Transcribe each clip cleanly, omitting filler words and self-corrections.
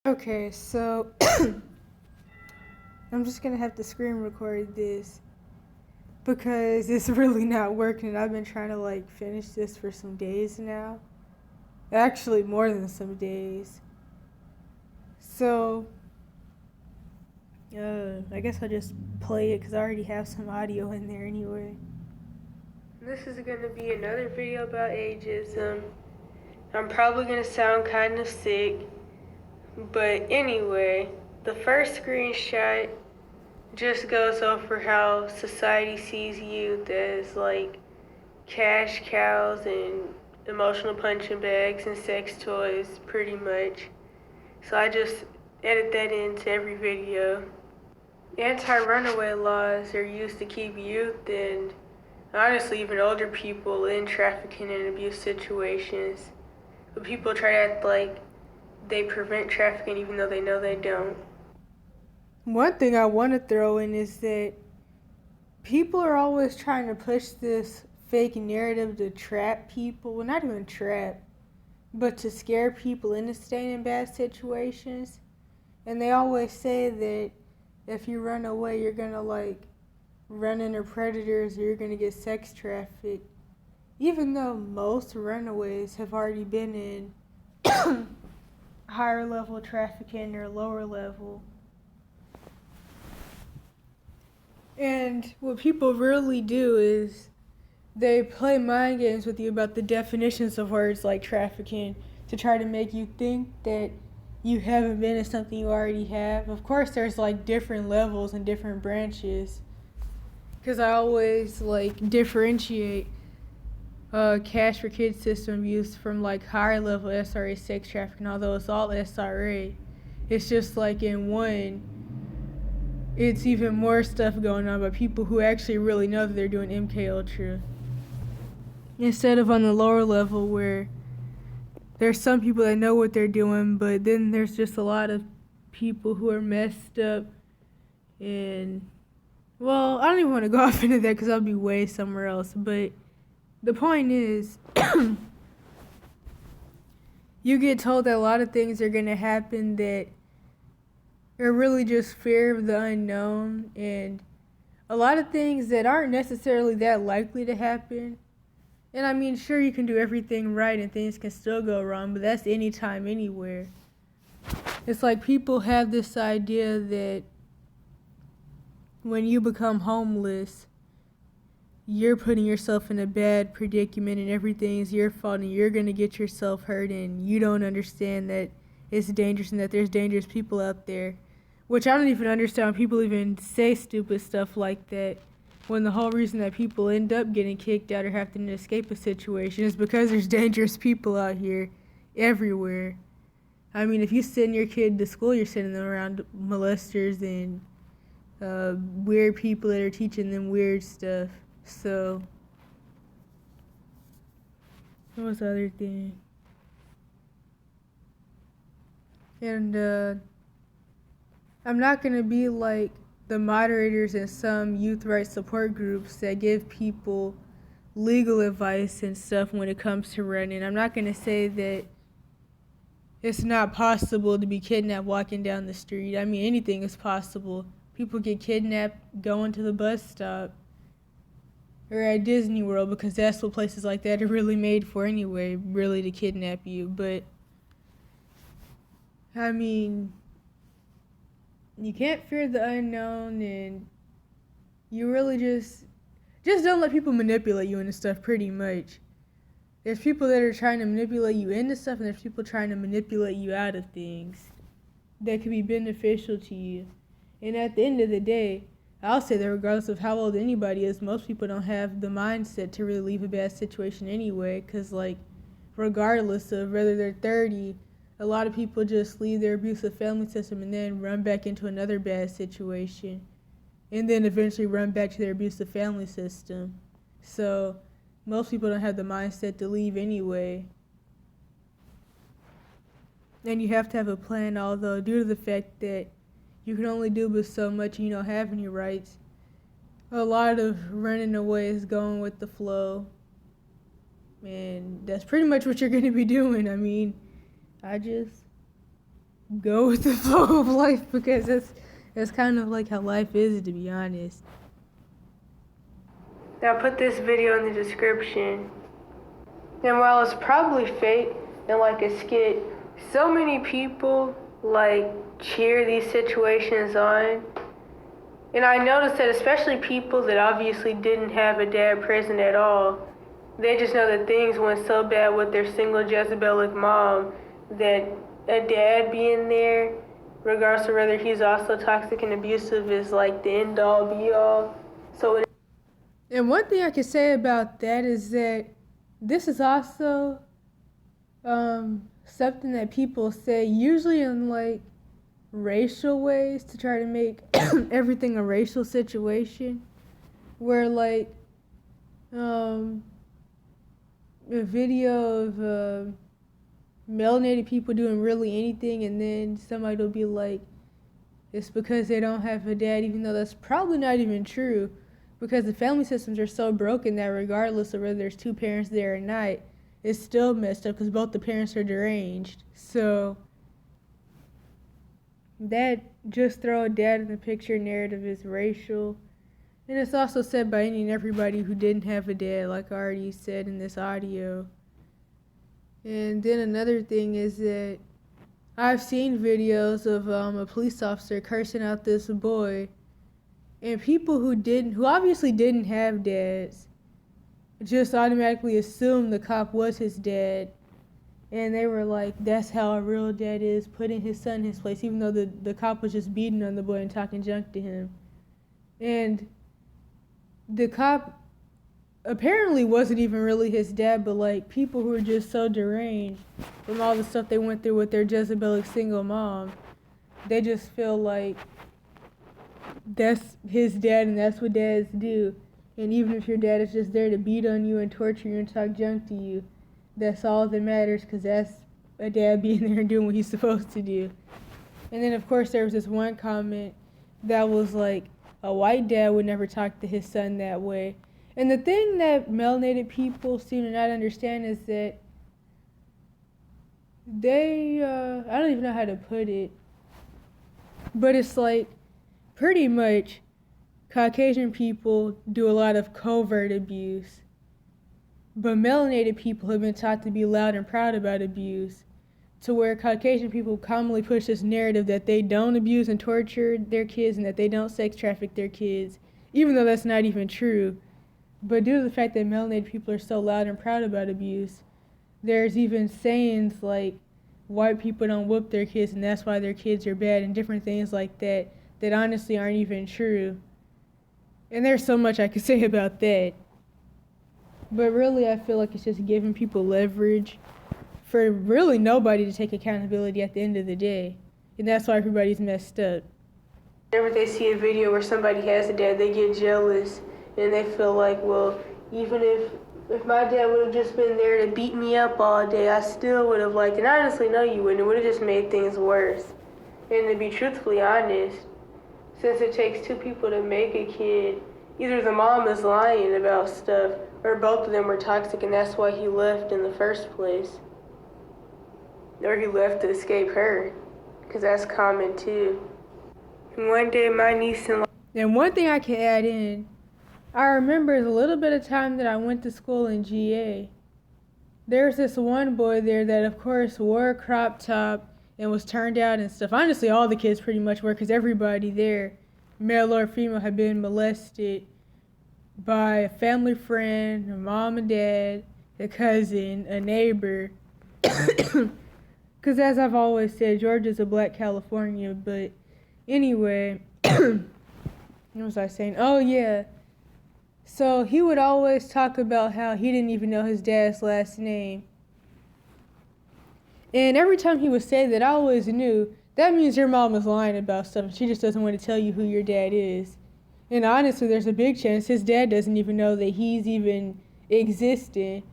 Okay, so I'm just gonna have to screen record this because it's really not working. I've been trying to finish this for some days now. Actually, more than some days. So, I guess I'll just play it because I already have some audio in there anyway. This is gonna be another video about ageism. I'm probably gonna sound kind of sick, but anyway, the first screenshot just goes over how society sees youth as cash cows and emotional punching bags and sex toys, pretty much. So I just edit that into every video. Anti-runaway laws are used to keep youth and honestly even older people in trafficking and abuse situations. But people try to act like they prevent trafficking even though they know they don't. One thing I want to throw in is that people are always trying to push this fake narrative to trap people. Well, not even trap, but to scare people into staying in bad situations. And they always say that if you run away, you're going to run into predators or you're going to get sex trafficked. Even though most runaways have already been in higher level trafficking or lower level. And what people really do is they play mind games with you about the definitions of words like trafficking to try to make you think that you haven't been in something you already have. Of course, there's different levels and different branches. Because I always differentiate cash for kids system use from higher level SRA sex trafficking, although it's all SRA. It's just in one, it's even more stuff going on by people who actually really know that they're doing MK Ultra. Instead of on the lower level where there's some people that know what they're doing, but then there's just a lot of people who are messed up and, well, I don't even want to go off into that because I'll be way somewhere else, but the point is, you get told that a lot of things are going to happen that are really just fear of the unknown, and a lot of things that aren't necessarily that likely to happen. And I mean, sure, you can do everything right and things can still go wrong, but that's anytime, anywhere. It's people have this idea that when you become homeless, you're putting yourself in a bad predicament and everything's your fault and you're going to get yourself hurt and you don't understand that it's dangerous and that there's dangerous people out there. Which I don't even understand when people even say stupid stuff like that, when the whole reason that people end up getting kicked out or having to escape a situation is because there's dangerous people out here everywhere. I mean, if you send your kid to school, you're sending them around molesters and weird people that are teaching them weird stuff. So, what was the other thing? And I'm not going to be like the moderators in some youth rights support groups that give people legal advice and stuff when it comes to running. I'm not going to say that it's not possible to be kidnapped walking down the street. I mean, anything is possible. People get kidnapped going to the bus stop or at Disney World because that's what places like that are really made for anyway, really to kidnap you. But, I mean, you can't fear the unknown, and you really just don't let people manipulate you into stuff, pretty much. There's people that are trying to manipulate you into stuff, and there's people trying to manipulate you out of things that could be beneficial to you. And at the end of the day, I'll say that regardless of how old anybody is, most people don't have the mindset to really leave a bad situation anyway, because regardless of whether they're 30, a lot of people just leave their abusive family system and then run back into another bad situation and then eventually run back to their abusive family system. So most people don't have the mindset to leave anyway. And you have to have a plan, although due to the fact that you can only do but so much and you don't have any rights, a lot of running away is going with the flow. And that's pretty much what you're going to be doing. I mean, go with the flow of life, because that's kind of like how life is, to be honest. I'll put this video in the description. And while it's probably fake and like a skit, so many people like cheer these situations on. And I noticed that especially people that obviously didn't have a dad present at all, they just know that things went so bad with their single Jezebelic mom that a dad being there, regardless of whether he's also toxic and abusive, is like the end all be all. And one thing I can say about that is that this is also something that people say usually in like racial ways to try to make everything a racial situation, where like a video of melanated people doing really anything, and then somebody will be like, it's because they don't have a dad, even though that's probably not even true, because the family systems are so broken that regardless of whether there's two parents there or not, it's still messed up because both the parents are deranged. So that just throw a dad in the picture narrative is racial. And it's also said by any and everybody who didn't have a dad, like I already said in this audio. And then another thing is that I've seen videos of a police officer cursing out this boy, and people who obviously didn't have dads just automatically assumed the cop was his dad. And they were like, that's how a real dad is, putting his son in his place, even though the cop was just beating on the boy and talking junk to him. And the cop apparently wasn't even really his dad, but like people who were just so deranged from all the stuff they went through with their Jezebelic single mom, they just feel like that's his dad and that's what dads do. And even if your dad is just there to beat on you and torture you and talk junk to you, that's all that matters, because that's a dad being there and doing what he's supposed to do. And then of course there was this one comment that was like, a white dad would never talk to his son that way. And the thing that melanated people seem to not understand is that they, I don't even know how to put it, but it's like pretty much Caucasian people do a lot of covert abuse, but melanated people have been taught to be loud and proud about abuse, to where Caucasian people commonly push this narrative that they don't abuse and torture their kids and that they don't sex traffic their kids, even though that's not even true. But due to the fact that melanated people are so loud and proud about abuse, there's even sayings like white people don't whoop their kids and that's why their kids are bad, and different things like that that honestly aren't even true. And there's so much I could say about that. But really, I feel like it's just giving people leverage for really nobody to take accountability at the end of the day. And that's why everybody's messed up. Whenever they see a video where somebody has a dad, they get jealous. And they feel like, well, even if my dad would have just been there to beat me up all day, I still would have liked it. And I honestly know you wouldn't. It would have just made things worse. And to be truthfully honest, since it takes two people to make a kid, either the mom is lying about stuff or both of them were toxic and that's why he left in the first place. Or he left to escape her, because that's common too. And one day my niece and one thing I can add in, I remember the little bit of time that I went to school in GA. There's this one boy there that of course wore a crop top and was turned out and stuff. Honestly, all the kids pretty much were, because everybody there, male or female, had been molested by a family friend, a mom and dad, a cousin, a neighbor. Because as I've always said, Georgia's a black California. But anyway, what was I saying? Oh yeah. So he would always talk about how he didn't even know his dad's last name. And every time he would say that, I always knew that means your mom is lying about stuff. She just doesn't want to tell you who your dad is. And honestly, there's a big chance his dad doesn't even know that he's even existing,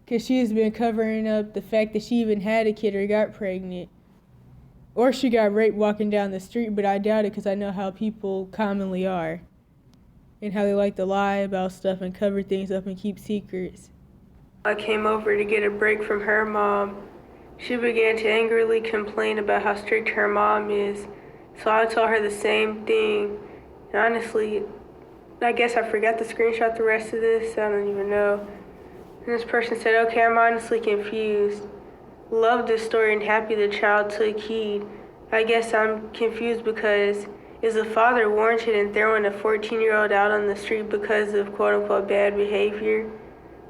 because she's been covering up the fact that she even had a kid or got pregnant. Or she got raped walking down the street, but I doubt it, because I know how people commonly are. And how they like to lie about stuff and cover things up and keep secrets. I came over to get a break from her mom, She began to angrily complain about how strict her mom is, so I told her the same thing. And honestly, I guess I forgot to screenshot the rest of this, I don't even know. And this person said, okay, I'm honestly confused. Love this story and happy the child took heed. I guess I'm confused because is the father warranted in throwing a 14-year-old out on the street because of quote-unquote bad behavior?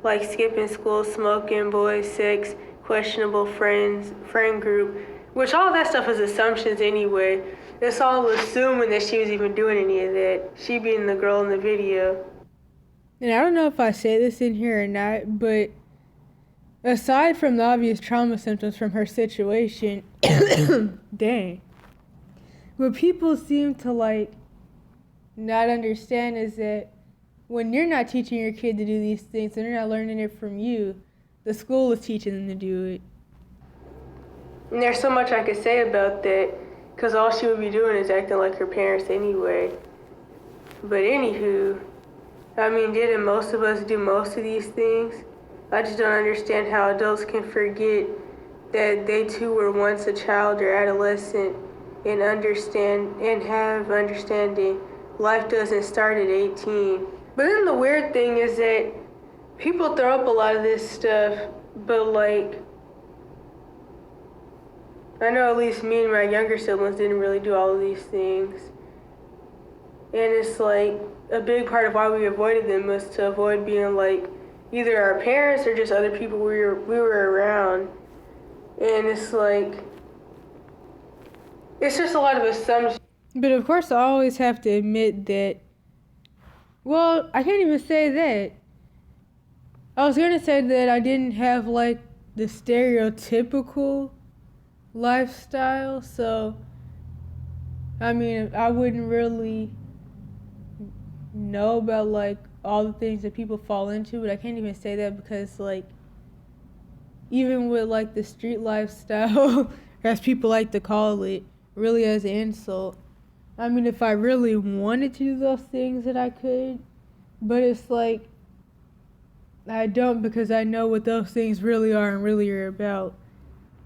Like skipping school, smoking, boys, sex, questionable friend group, which all that stuff is assumptions anyway. It's all assuming that she was even doing any of that. She being the girl in the video. And I don't know if I say this in here or not, but aside from the obvious trauma symptoms from her situation, dang, what people seem to not understand is that when you're not teaching your kid to do these things and they're not learning it from you, the school is teaching them to do it. And there's so much I could say about that, because all she would be doing is acting like her parents anyway. But anywho, didn't most of us do most of these things? I just don't understand how adults can forget that they too were once a child or adolescent and have understanding. Life doesn't start at 18. But then the weird thing is that people throw up a lot of this stuff, but I know at least me and my younger siblings didn't really do all of these things. And it's a big part of why we avoided them was to avoid being either our parents or just other people we were around. And it's just a lot of assumptions. But of course I always have to admit that, well, I can't even say that. I was gonna say that I didn't have the stereotypical lifestyle, so I wouldn't really know about all the things that people fall into, but I can't even say that because even with the street lifestyle, as people like to call it, really as an insult. If I really wanted to do those things that I could, but it's I don't, because I know what those things really are and really are about.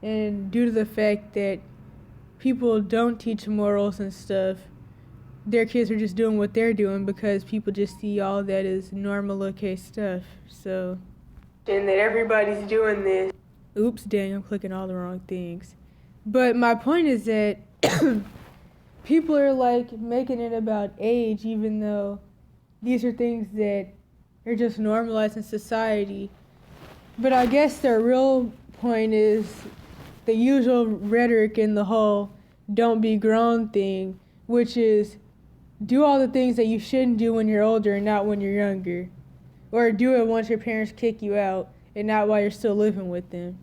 And due to the fact that people don't teach morals and stuff, their kids are just doing what they're doing because people just see all that as normal, okay stuff. So, and that everybody's doing this. Oops, dang, I'm clicking all the wrong things. But my point is that people are making it about age, even though these are things that are just normalized in society. But I guess their real point is the usual rhetoric in the whole don't be grown thing, which is do all the things that you shouldn't do when you're older and not when you're younger. Or do it once your parents kick you out and not while you're still living with them.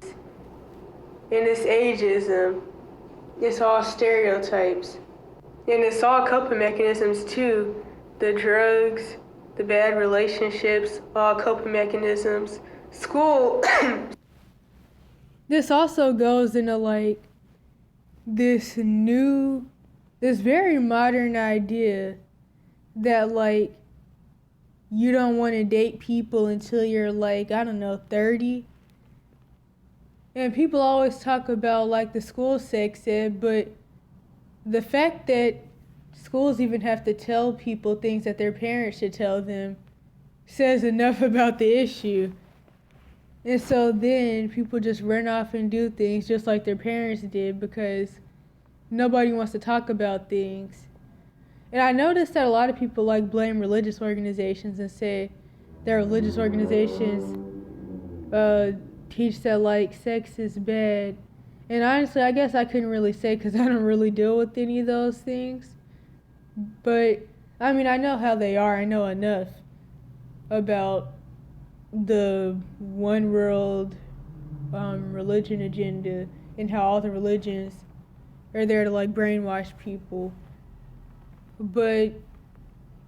And this ageism, it's all stereotypes. And it's all coping mechanisms too. The drugs, the bad relationships, all coping mechanisms. School. This also goes into this very modern idea that you don't want to date people until you're 30. And people always talk about the school sex ed, but the fact that schools even have to tell people things that their parents should tell them says enough about the issue. And so then people just run off and do things just like their parents did because nobody wants to talk about things. And I noticed that a lot of people blame religious organizations and say that religious organizations teach that sex is bad. And honestly, I guess I couldn't really say because I don't really deal with any of those things. But I know how they are. I know enough about the one world religion agenda and how all the religions are there to brainwash people. But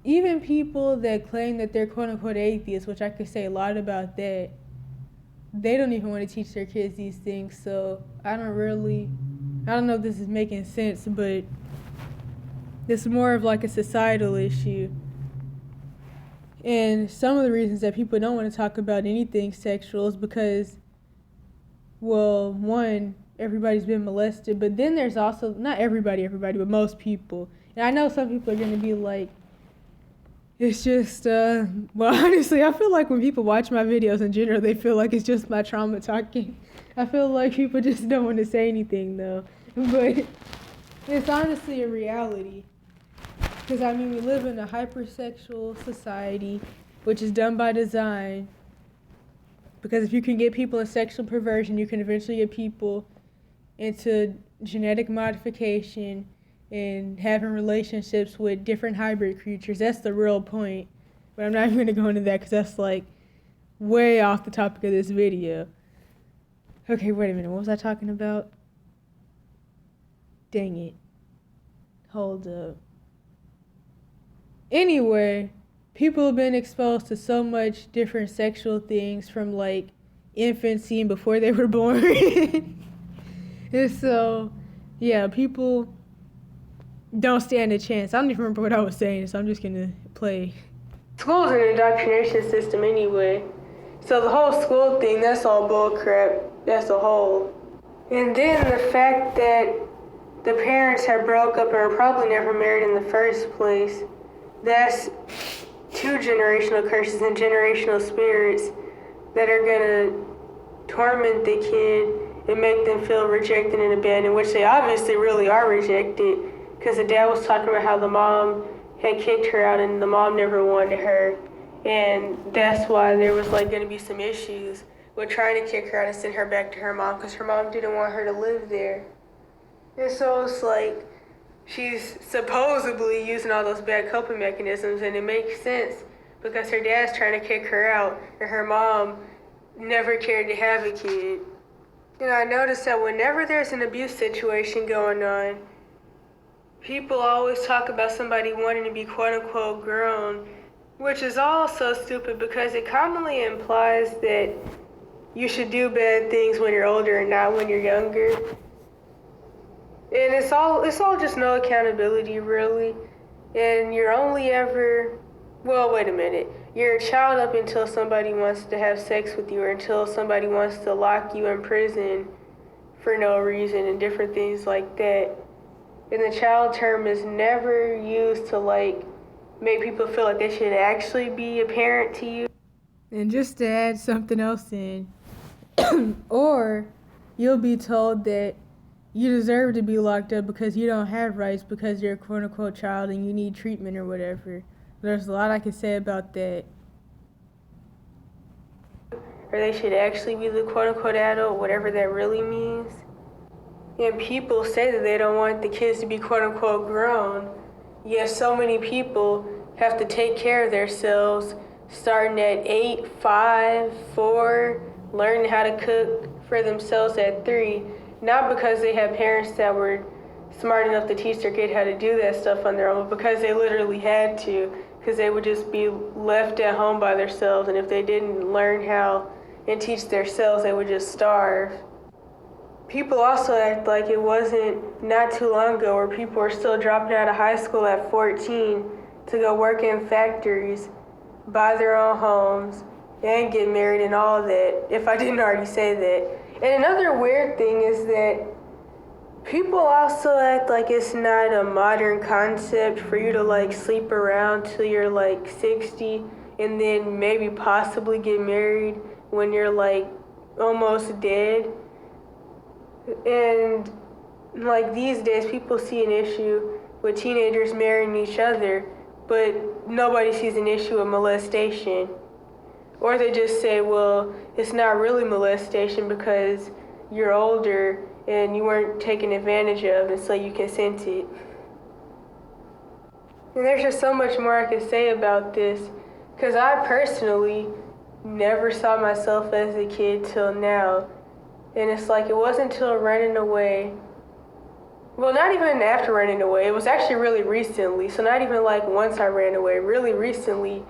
even people that claim that they're quote unquote atheists, which I could say a lot about that, they don't even want to teach their kids these things. So I don't know if this is making sense, but it's more of a societal issue. And some of the reasons that people don't want to talk about anything sexual is because well, one, everybody's been molested, but then there's also, not everybody, but most people. And I know some people are going to be like, it's just, well, honestly, I feel like when people watch my videos in general, they feel like it's just my trauma talking. I feel like people just don't want to say anything, though. But it's honestly a reality. Because, I mean, we live in a hypersexual society, which is done by design. Because if you can get people in sexual perversion, you can eventually get people into genetic modification and having relationships with different hybrid creatures. That's the real point. But I'm not even going to go into that because that's like way off the topic of this video. Okay, wait a minute. What was I talking about? Dang it. Hold up. Anyway, people have been exposed to so much different sexual things from like infancy and before they were born. And so, yeah, people don't stand a chance. I don't even remember what I was saying, so I'm just going to play. School's an indoctrination system anyway. So the whole school thing, that's all bullcrap. That's a whole. And then the fact that the parents have broke up and are probably never married in the first place, that's 2 generational curses and generational spirits that are going to torment the kid and make them feel rejected and abandoned, which they obviously really are rejected. Because the dad was talking about how the mom had kicked her out and the mom never wanted her. And that's why there was like going to be some issues with trying to kick her out and send her back to her mom because her mom didn't want her to live there. And so it's like she's supposedly using all those bad coping mechanisms, and it makes sense because her dad's trying to kick her out and her mom never cared to have a kid. And I noticed that whenever there's an abuse situation going on, people always talk about somebody wanting to be quote-unquote grown, which is all so stupid because it commonly implies that you should do bad things when you're older and not when you're younger. And it's all just no accountability, really. And you're only ever, well, wait a minute. You're a child up until somebody wants to have sex with you or until somebody wants to lock you in prison for no reason and different things like that. And the child term is never used to like make people feel like they should actually be a parent to you. And just to add something else in, or you'll be told that you deserve to be locked up because you don't have rights because you're a quote-unquote child and you need treatment or whatever. There's a lot I could say about that. Or they should actually be the quote-unquote adult, whatever that really means. And people say that they don't want the kids to be quote-unquote grown. Yet so many people have to take care of themselves starting at 8, 5, 4, learning how to cook for themselves at 3. Not because they had parents that were smart enough to teach their kid how to do that stuff on their own, but because they literally had to, because they would just be left at home by themselves, and if they didn't learn how and teach themselves, they would just starve. People also act like it wasn't not too long ago where people were still dropping out of high school at 14 to go work in factories, buy their own homes, and get married and all that, if I didn't already say that. And another weird thing is that people also act like it's not a modern concept for you to like sleep around till you're like 60 and then maybe possibly get married when you're like almost dead. And like these days people see an issue with teenagers marrying each other, but nobody sees an issue with molestation. Or they just say, well, it's not really molestation because you're older and you weren't taken advantage of, and so you consented. And there's just so much more I could say about this, because I personally never saw myself as a kid till now. And it's like it wasn't until running away, well, not even after running away, it was actually really recently, so not even like once I ran away, really recently,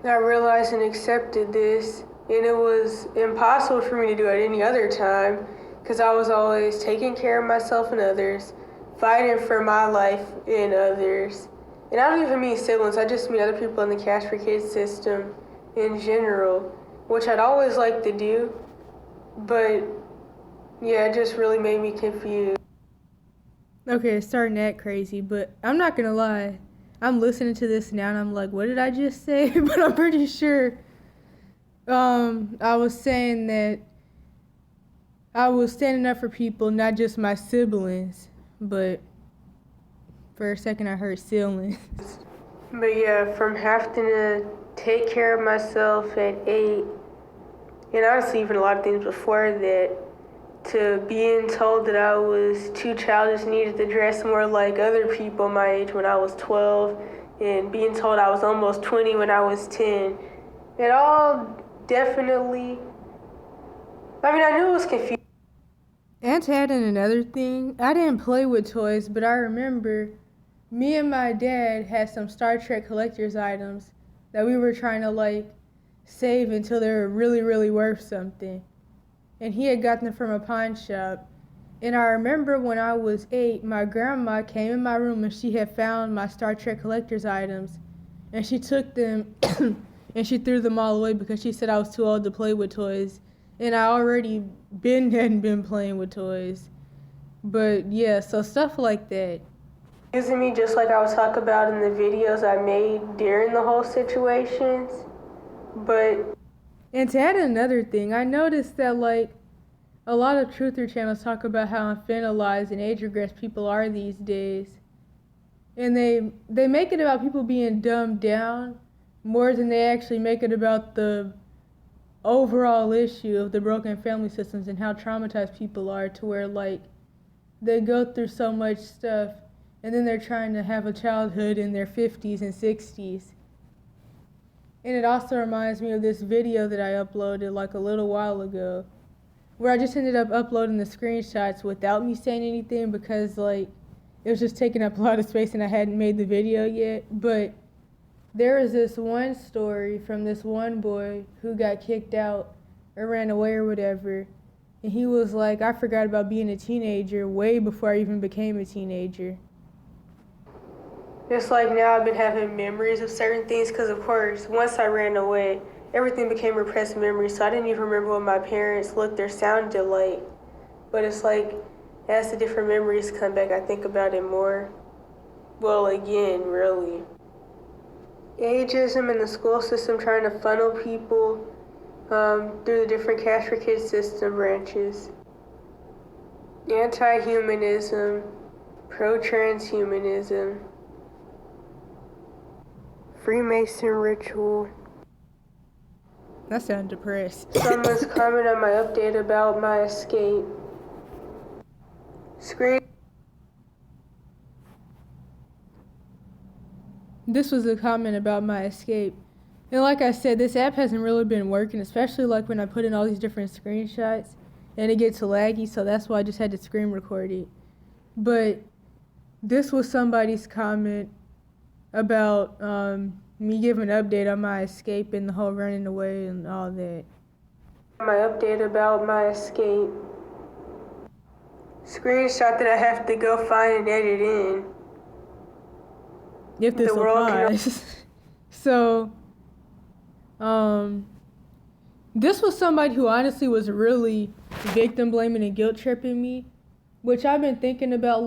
I realized and accepted this, and it was impossible for me to do at any other time because I was always taking care of myself and others, fighting for my life and others. And I don't even mean siblings, I just mean other people in the Cash for Kids system in general, which I'd always liked to do, but Yeah, it just really made me confused. Okay, it's starting to act crazy, but I'm not gonna lie. I'm listening to this now and I'm like, what did I just say? But I'm pretty sure I was saying that I was standing up for people, not just my siblings, but for a second I heard ceilings. But yeah, from having to take care of myself at 8, and honestly even a lot of things before that, to being told that I was too childish, needed to dress more like other people my age when I was 12, and being told I was almost 20 when I was 10. It all definitely, I knew it was confusing. And to add in another thing, I didn't play with toys, but I remember me and my dad had some Star Trek collector's items that we were trying to save until they were really, really worth something. And he had gotten them from a pawn shop. And I remember when I was 8, my grandma came in my room and she had found my Star Trek collector's items. And she took them and she threw them all away because she said I was too old to play with toys. And I already hadn't been playing with toys. But yeah, so stuff like that. Using me just like I was talking about in the videos I made during the whole situations. But And to add another thing, I noticed that a lot of truther channels talk about how infantilize and age regressed people are these days. And they make it about people being dumbed down more than they actually make it about the overall issue of the broken family systems and how traumatized people are, to where they go through so much stuff and then they're trying to have a childhood in their 50s and 60s. And it also reminds me of this video that I uploaded a little while ago, where I just ended up uploading the screenshots without me saying anything because it was just taking up a lot of space and I hadn't made the video yet. But there was this one story from this one boy who got kicked out or ran away or whatever. And he was like, I forgot about being a teenager way before I even became a teenager. it's like now I've been having memories of certain things because, of course, once I ran away, everything became repressed memories. So I didn't even remember what my parents looked or sounded like. But it's like, as the different memories come back, I think about it more. Well, again, really. Ageism in the school system trying to funnel people through the different cash for kids system branches. Anti-humanism, pro-transhumanism, Freemason ritual. That sounded depressed. Someone's comment on my update about my escape. This was a comment about my escape. And like I said, this app hasn't really been working, especially when I put in all these different screenshots and it gets laggy, so that's why I just had to screen record it. But this was somebody's comment about me giving an update on my escape and the whole running away and all that. My update about my escape. Screenshot that I have to go find and edit in. If this applies. So, this was somebody who honestly was really victim blaming and guilt tripping me, which I've been thinking about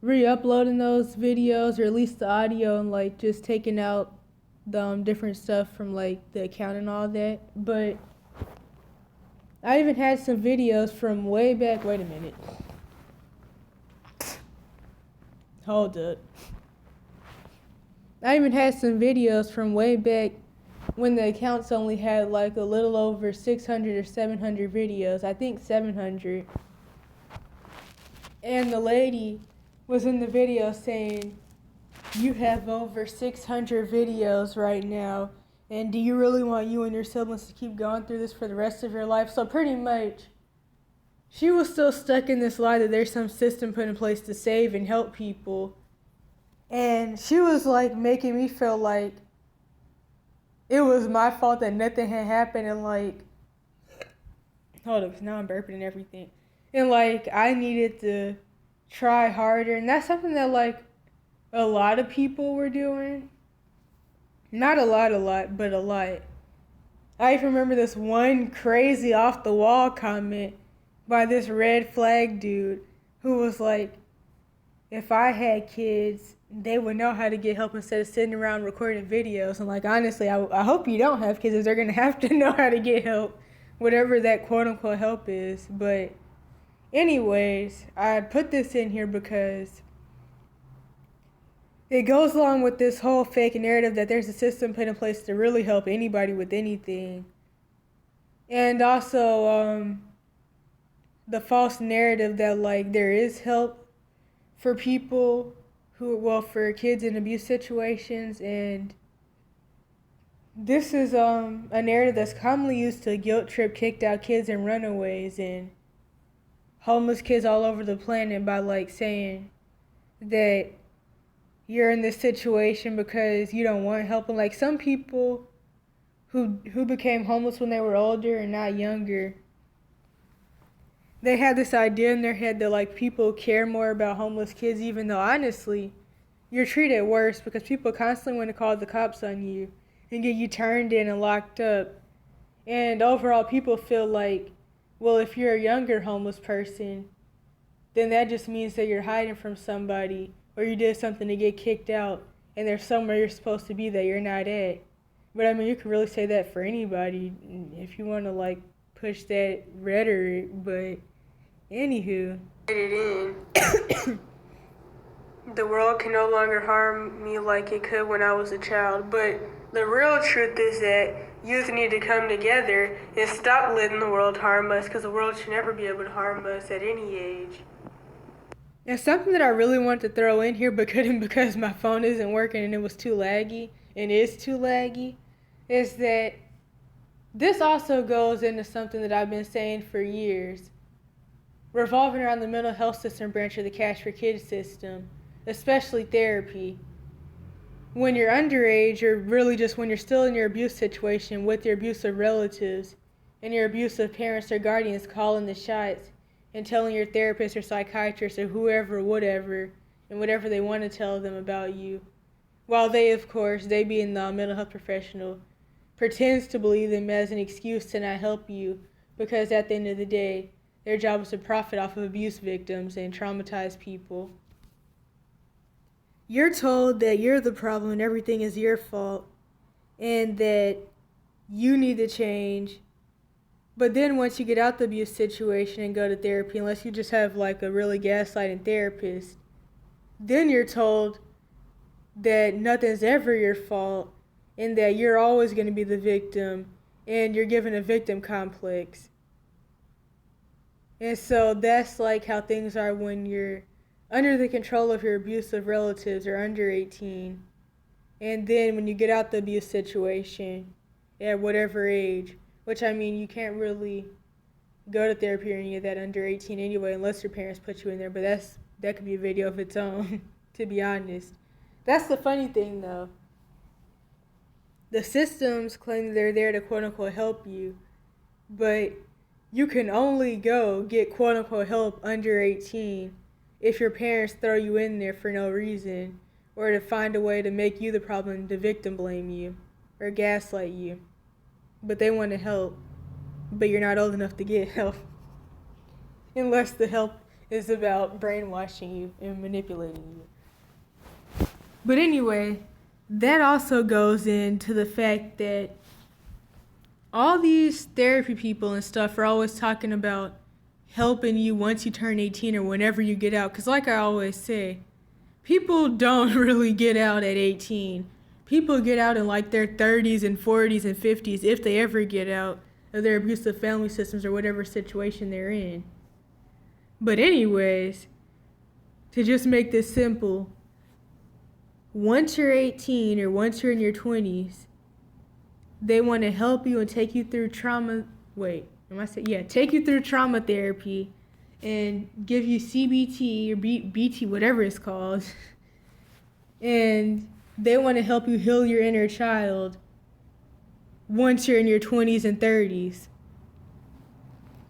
re-uploading those videos, or at least the audio, and just taking out the different stuff from the account and all that. But I even had some videos from way back. Wait a minute. Hold up. I even had some videos from way back when the accounts only had a little over 600 or 700 videos. I think 700. And the lady was in the video saying, you have over 600 videos right now, and do you really want you and your siblings to keep going through this for the rest of your life? So pretty much, she was still stuck in this lie that there's some system put in place to save and help people. And she was making me feel like it was my fault that nothing had happened, and hold up, 'cause now I'm burping and everything. And I needed to try harder, and that's something that a lot of people were doing. Not a lot, but a lot. I even remember this one crazy off the wall comment by this red flag dude who was like, if I had kids, they would know how to get help instead of sitting around recording videos. And like, honestly, I hope you don't have kids, if they're going to have to know how to get help, whatever that quote unquote help is. But anyways, I put this in here because it goes along with this whole fake narrative that there's a system put in place to really help anybody with anything. And also, the false narrative that like there is help for people for kids in abuse situations. And this is a narrative that's commonly used to guilt trip kicked out kids and runaways and homeless kids all over the planet by like saying that you're in this situation because you don't want help. And like some people who became homeless when they were older and not younger, they had this idea in their head that like people care more about homeless kids, even though honestly you're treated worse because people constantly want to call the cops on you and get you turned in and locked up. And overall people feel like, well, if you're a younger homeless person, then that just means that you're hiding from somebody or you did something to get kicked out and there's somewhere you're supposed to be that you're not at. But I mean, you can really say that for anybody if you want to like push that rhetoric. But anywho, the world can no longer harm me like it could when I was a child. But the real truth is that youth need to come together and stop letting the world harm us, because the world should never be able to harm us at any age. And something that I really wanted to throw in here but couldn't because my phone isn't working and it was too laggy, and is too laggy, is that this also goes into something that I've been saying for years, revolving around the mental health system branch of the Cash for Kids system, especially therapy. When you're underage, or really just when you're still in your abuse situation with your abusive relatives and your abusive parents or guardians calling the shots and telling your therapist or psychiatrist or whoever, whatever, and whatever they want to tell them about you, while they, of course, they being the mental health professional, pretends to believe them as an excuse to not help you, because at the end of the day, their job is to profit off of abuse victims and traumatize people. You're told that you're the problem and everything is your fault and that you need to change. But then once you get out the abuse situation and go to therapy, unless you just have like a really gaslighting therapist, then you're told that nothing's ever your fault and that you're always going to be the victim, and you're given a victim complex. And so that's like how things are when you're under the control of your abusive relatives or under 18. And then when you get out the abuse situation at whatever age, which I mean, you can't really go to therapy or any of that under 18 anyway, unless your parents put you in there. But that could be a video of its own, to be honest. That's the funny thing, though. The systems claim they're there to quote-unquote help you, but you can only go get quote-unquote help under 18 if your parents throw you in there for no reason, or to find a way to make you the problem, to victim blame you, or gaslight you. But they want to help, but you're not old enough to get help. Unless the help is about brainwashing you and manipulating you. But anyway, that also goes into the fact that all these therapy people and stuff are always talking about helping you once you turn 18 or whenever you get out. Because like I always say, people don't really get out at 18. People get out in like their 30s and 40s and 50s, if they ever get out of their abusive family systems or whatever situation they're in. But anyways, to just make this simple, once you're 18 or once you're in your 20s, they want to help you and take you through take you through trauma therapy and give you CBT or BT, whatever it's called. And they want to help you heal your inner child once you're in your 20s and 30s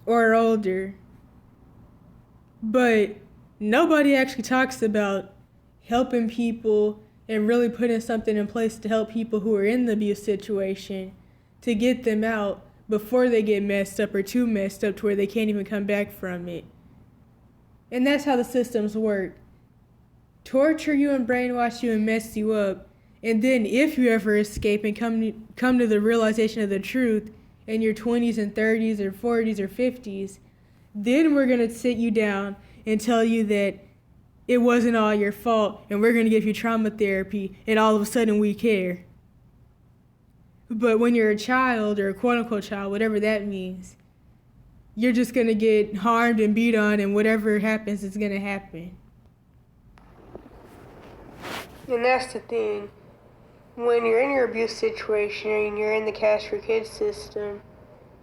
or older. But nobody actually talks about helping people and really putting something in place to help people who are in the abuse situation to get them out before they get messed up or too messed up to where they can't even come back from it. And that's how the systems work. Torture you and brainwash you and mess you up. And then if you ever escape and come to the realization of the truth in your 20s and 30s or 40s or 50s, then we're going to sit you down and tell you that it wasn't all your fault and we're going to give you trauma therapy and all of a sudden we care. But when you're a child or a quote-unquote child, whatever that means, you're just going to get harmed and beat on and whatever happens is going to happen. And that's the thing. When you're in your abuse situation and you're in the Cash for Kids system,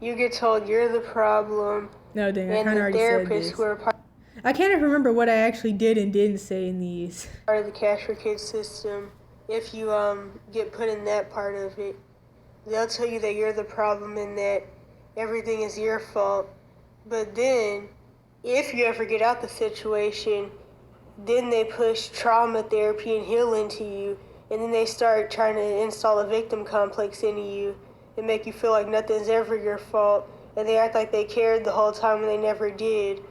you get told you're the problem. No, dang, I and kind of the already said therapists this. who are part I can't even remember what I actually did and didn't say in these. of the Cash for Kids system, if you get put in that part of it, they'll tell you that you're the problem and that everything is your fault. But then, if you ever get out the situation, then they push trauma therapy and healing to you, and then they start trying to install a victim complex into you and make you feel like nothing's ever your fault, and they act like they cared the whole time when they never did.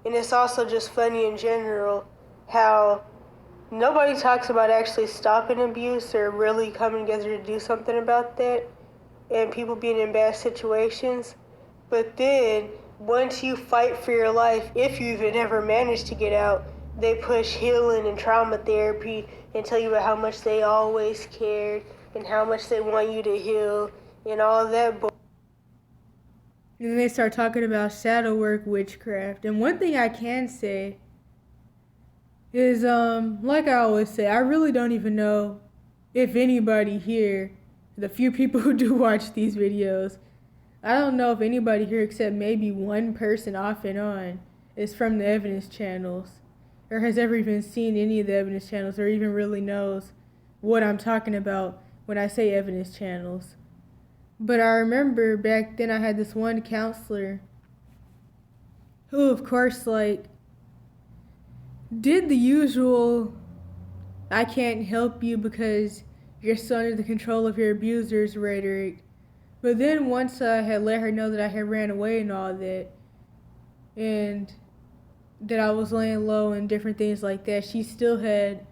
And it's also just funny in general how nobody talks about actually stopping abuse or really coming together to do something about that and people being in bad situations. But then, once you fight for your life, if you even ever manage to get out, they push healing and trauma therapy and tell you about how much they always cared and how much they want you to heal and all that bull. And then they start talking about shadow work, witchcraft. And one thing I can say is, like I always say, I really don't even know if anybody here, the few people who do watch these videos, I don't know if anybody here except maybe one person off and on is from the evidence channels or has ever even seen any of the evidence channels or even really knows what I'm talking about when I say evidence channels. But I remember back then I had this one counselor who, of course, like, did the usual, I can't help you because you're still under the control of your abusers rhetoric. But then once I had let her know that I had ran away and all that, and that I was laying low and different things like that, she still had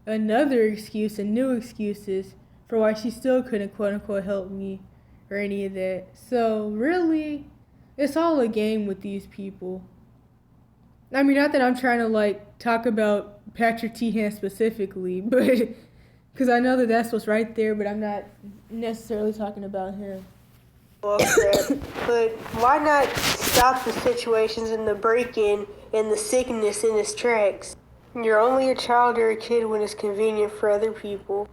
another excuse and new excuses for why she still couldn't quote-unquote help me or any of that. So really, it's all a game with these people. I mean, not that I'm trying to like talk about Patrick Teehan specifically, but because I know that that's what's right there, but I'm not necessarily talking about him. But why not stop the situations and the break-in and the sickness in its tracks? You're only a child or a kid when it's convenient for other people.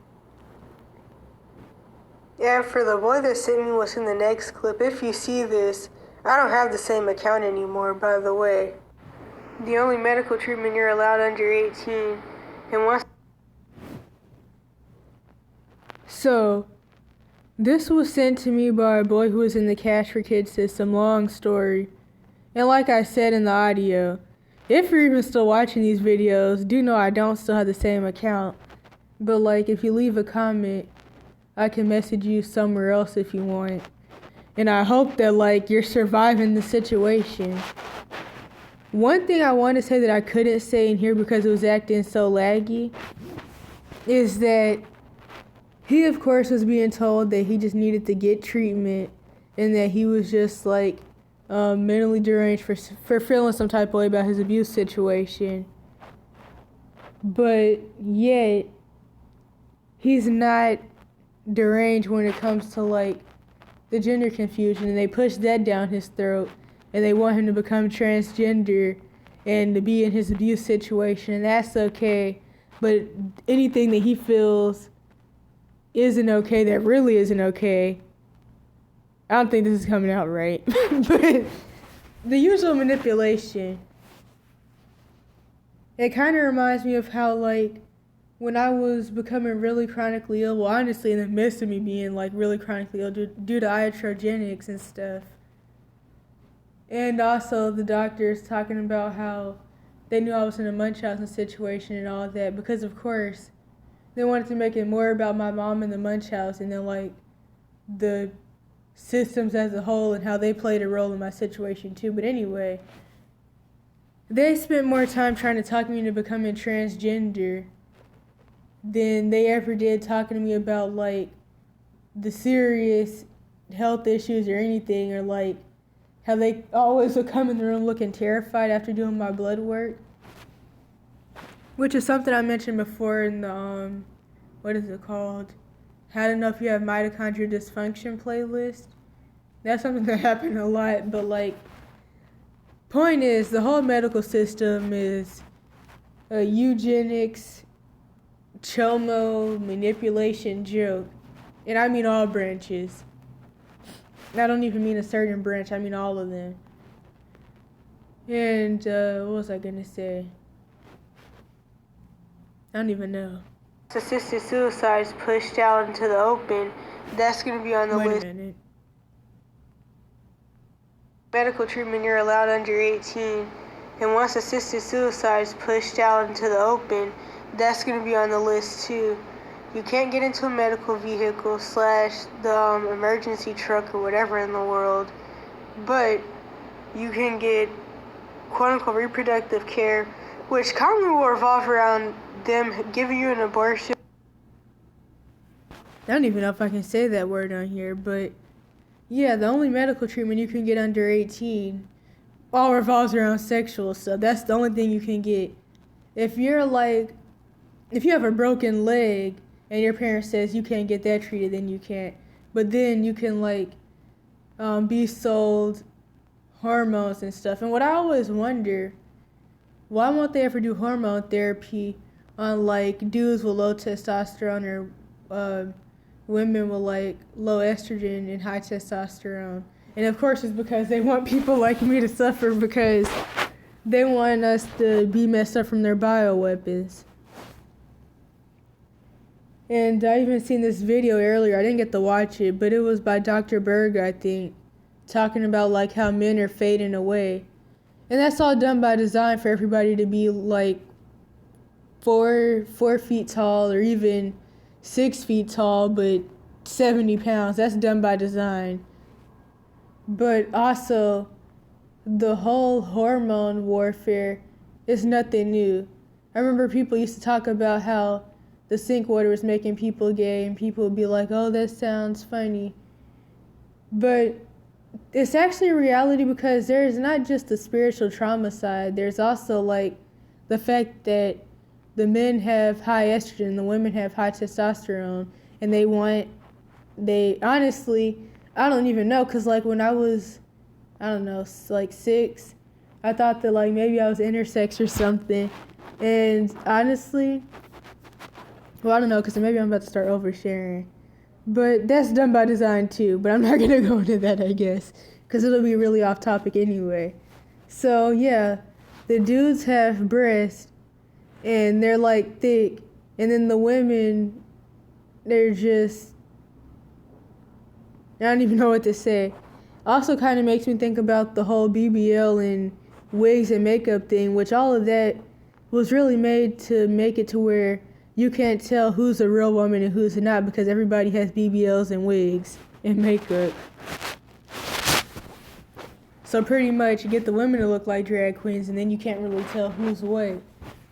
Yeah, for the boy that sent me what's in the next clip, if you see this, I don't have the same account anymore, by the way. The only medical treatment you're allowed under 18, and once... So, this was sent to me by a boy who was in the Cash for Kids system, long story. And like I said in the audio, if you're even still watching these videos, do know I don't still have the same account. But like, if you leave a comment, I can message you somewhere else if you want. And I hope that like you're surviving the situation. One thing I want to say that I couldn't say in here because it was acting so laggy is that he, of course, was being told that he just needed to get treatment and that he was just like mentally deranged for feeling some type of way about his abuse situation. But yet, he's not deranged when it comes to like the gender confusion, and they push that down his throat, and they want him to become transgender and to be in his abuse situation, and that's okay. But anything that he feels isn't okay, that really isn't okay. I don't think this is coming out right. But the usual manipulation. It kind of reminds me of how, like, when I was becoming really chronically ill, well, honestly, in the midst of me being, like, really chronically ill due to iatrogenics and stuff. And also the doctors talking about how they knew I was in a Munchausen situation and all that because, of course, they wanted to make it more about my mom and the Munchausen than, like, the systems as a whole and how they played a role in my situation too. But anyway, they spent more time trying to talk me into becoming transgender than they ever did talking to me about like the serious health issues or anything, or like how they always would come in the room looking terrified after doing my blood work, which is something I mentioned before in the what is it called, how to know if you have mitochondrial dysfunction playlist. That's something that happened a lot. But like, point is, the whole medical system is a eugenics chomo manipulation joke, and I mean all branches. I don't even mean a certain branch, I mean all of them. And what was I gonna say? I don't even know. Assisted suicide is pushed out into the open. That's going to be on the list. Wait a minute. Medical treatment, you're allowed under 18. And once assisted suicide is pushed out into the open, that's going to be on the list too. You can't get into a medical vehicle / the emergency truck or whatever in the world, but you can get quote-unquote reproductive care, which commonly will revolve around them giving you an abortion. I don't even know if I can say that word on here, but yeah, the only medical treatment you can get under 18 all revolves around sexual stuff. That's the only thing you can get. If you have a broken leg and your parent says you can't get that treated, then you can't. But then you can be sold hormones and stuff. And what I always wonder, why won't they ever do hormone therapy on like dudes with low testosterone or women with like low estrogen and high testosterone? And of course it's because they want people like me to suffer, because they want us to be messed up from their bioweapons. And I even seen this video earlier, I didn't get to watch it, but it was by Dr. Berg, I think, talking about like how men are fading away. And that's all done by design for everybody to be like 4 feet tall, or even 6 feet tall, but 70 pounds. That's done by design. But also, the whole hormone warfare is nothing new. I remember people used to talk about how the sink water was making people gay, and people would be like, oh, that sounds funny. But it's actually a reality, because there's not just the spiritual trauma side. There's also like the fact that the men have high estrogen, the women have high testosterone, and they honestly, I don't even know, because like when I was, I don't know, like 6, I thought that like maybe I was intersex or something. And honestly, well, I don't know, because maybe I'm about to start oversharing. But that's done by design too, but I'm not going to go into that, I guess, because it'll be really off topic anyway. So yeah, the dudes have breasts, and they're like thick, and then the women, they're just, I don't even know what to say. Also kind of makes me think about the whole BBL and wigs and makeup thing, which all of that was really made to make it to where you can't tell who's a real woman and who's not, because everybody has BBLs and wigs and makeup. So pretty much you get the women to look like drag queens, and then you can't really tell who's what.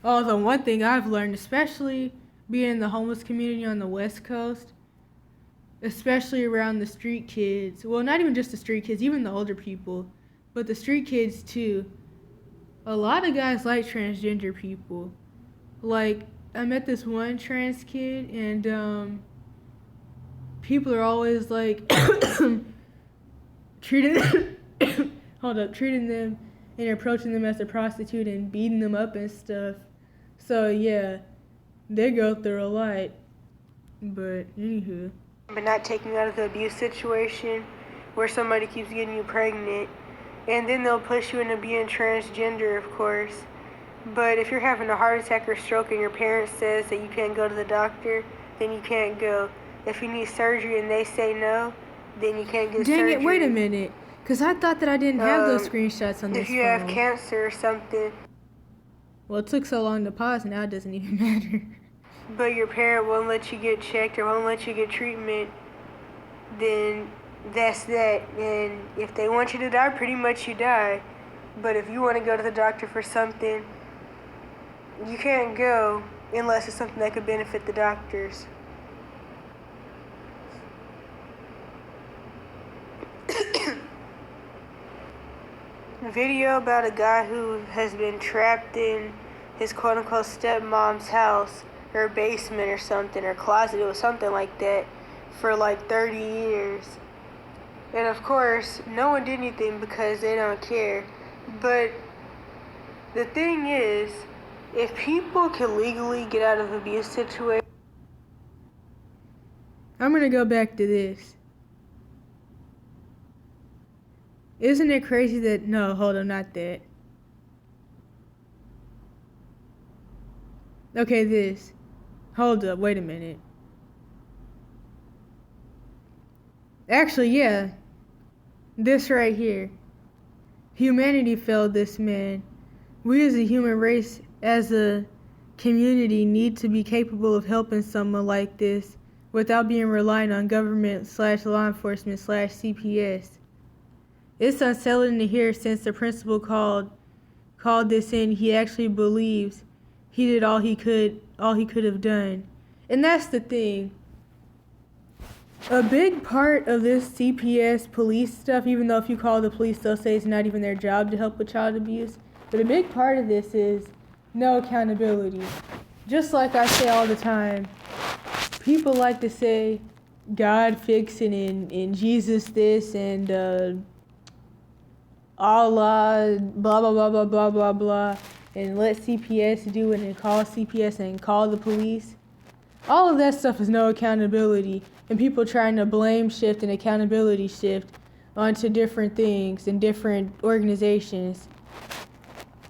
Although one thing I've learned, especially being in the homeless community on the West Coast, especially around the street kids, well, not even just the street kids, even the older people, but the street kids too, a lot of guys like transgender people. Like, I met this one trans kid, and people are always like treating them and approaching them as a prostitute and beating them up and stuff. So yeah, they go through a lot. But anywho. But not taking you out of the abuse situation where somebody keeps getting you pregnant, and then they'll push you into being transgender, of course. But if you're having a heart attack or stroke and your parent says that you can't go to the doctor, then you can't go. If you need surgery and they say no, then you can't get surgery. Dang it, wait a minute. Because I thought that I didn't have those screenshots on this phone. If you have cancer or something. Well, it took so long to pause, now it doesn't even matter. But your parent won't let you get checked or won't let you get treatment, then that's that. And if they want you to die, pretty much you die. But if you want to go to the doctor for something, you can't go unless it's something that could benefit the doctors. A video about a guy who has been trapped in his quote-unquote stepmom's house, or basement or something, or closet, it was something like that, for like 30 years. And of course, no one did anything because they don't care. But the thing is, if people can legally get out of abuse situations... I'm gonna go back to this. Isn't it crazy that... No, hold on, not that. Okay, this. Hold up, wait a minute. Actually, yeah. This right here. Humanity failed this man. We as a human race, as a community, need to be capable of helping someone like this without being reliant on government/law enforcement/ CPS. It's unsettling to hear since the principal called this in. He actually believes he did all he could have done. And that's the thing. A big part of this CPS police stuff, even though if you call the police, they'll say it's not even their job to help with child abuse, but a big part of this is no accountability. Just like I say all the time, people like to say God fixing and Jesus this and Allah, blah, blah, blah, blah, blah, blah, blah, and let CPS do it and call CPS and call the police. All of that stuff is no accountability, and people trying to blame shift and accountability shift onto different things and different organizations.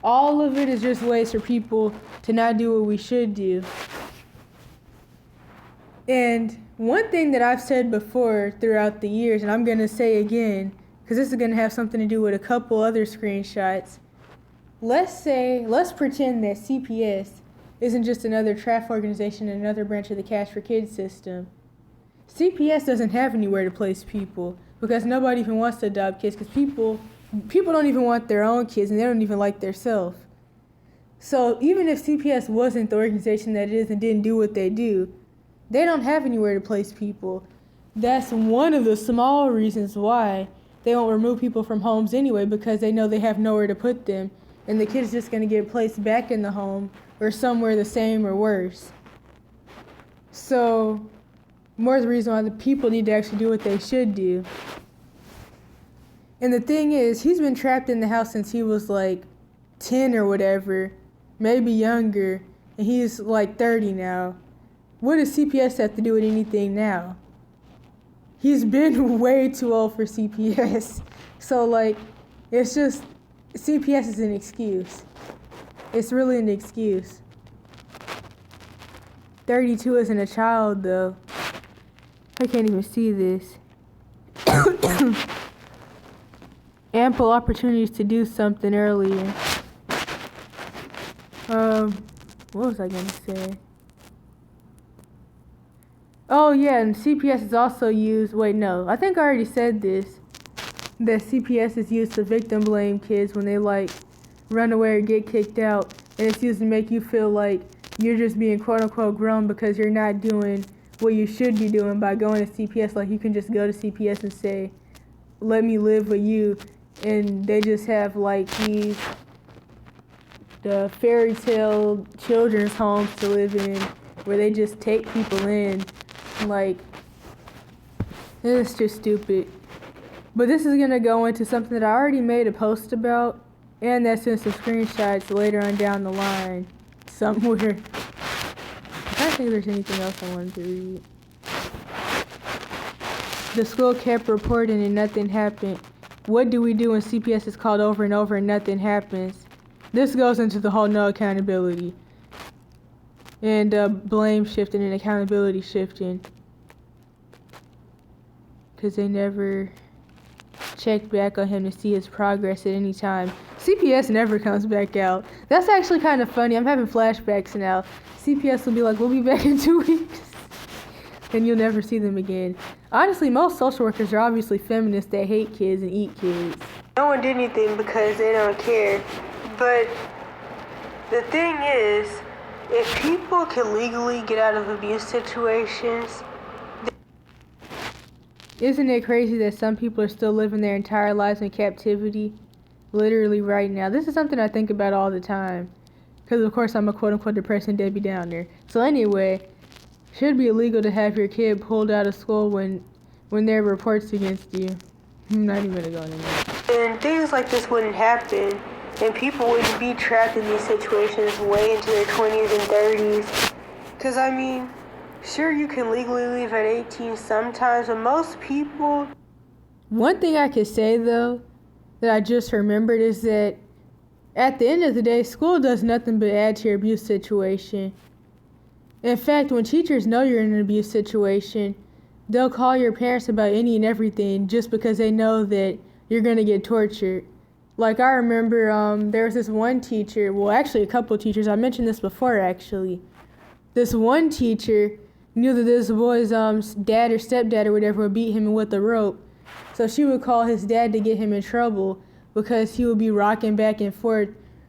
All of it is just ways for people to not do what we should do. And one thing that I've said before throughout the years, and I'm going to say again, because this is going to have something to do with a couple other screenshots. Let's pretend that CPS isn't just another traffic organization and another branch of the Cash for Kids system. CPS doesn't have anywhere to place people because nobody even wants to adopt kids because people don't even want their own kids and they don't even like theirself. So even if CPS wasn't the organization that it is and didn't do what they do, they don't have anywhere to place people. That's one of the small reasons why they won't remove people from homes anyway, because they know they have nowhere to put them, and the kid's just going to get placed back in the home or somewhere the same or worse. So, more the reason why the people need to actually do what they should do. And the thing is, he's been trapped in the house since he was like 10 or whatever, maybe younger, and he's like 30 now. What does CPS have to do with anything now? He's been way too old for CPS. So, like, it's just, CPS is an excuse. It's really an excuse. 32 isn't a child, though. I can't even see this. Ample opportunities to do something earlier. What was I gonna say? Oh yeah, and CPS is also used, I think I already said this, that CPS is used to victim blame kids when they like run away or get kicked out, and it's used to make you feel like you're just being quote unquote grown because you're not doing what you should be doing by going to CPS. Like you can just go to CPS and say, let me live with you, and they just have like the fairy tale children's homes to live in where they just take people in. Like, it's just stupid. But this is going to go into something that I already made a post about, and that's in some screenshots later on down the line somewhere. I don't think there's anything else I wanted to read. The school kept reporting and nothing happened. What do we do when CPS is called over and over and nothing happens? This goes into the whole no accountability. And blame shifting and accountability shifting. Because they never check back on him to see his progress at any time. CPS never comes back out. That's actually kind of funny. I'm having flashbacks now. CPS will be like, we'll be back in 2 weeks. and you'll never see them again. Honestly, most social workers are obviously feminists that hate kids and eat kids. No one did anything because they don't care. But the thing is, if people can legally get out of abuse situations... Isn't it crazy that some people are still living their entire lives in captivity? Literally right now. This is something I think about all the time. Because of course I'm a quote-unquote depressing Debbie Downer. So anyway, should be illegal to have your kid pulled out of school when there are reports against you. I'm not even gonna go into that. And things like this wouldn't happen, and people wouldn't be trapped in these situations way into their 20s and 30s. Because, I mean, sure, you can legally leave at 18 sometimes, but most people... One thing I could say, though, that I just remembered is that at the end of the day, school does nothing but add to your abuse situation. In fact, when teachers know you're in an abuse situation, they'll call your parents about any and everything just because they know that you're going to get tortured. Like, I remember there was this one teacher, well, actually a couple of teachers, I mentioned this before, actually. This one teacher knew that this boy's dad or stepdad or whatever would beat him with a rope. So she would call his dad to get him in trouble because he would be rocking back and forth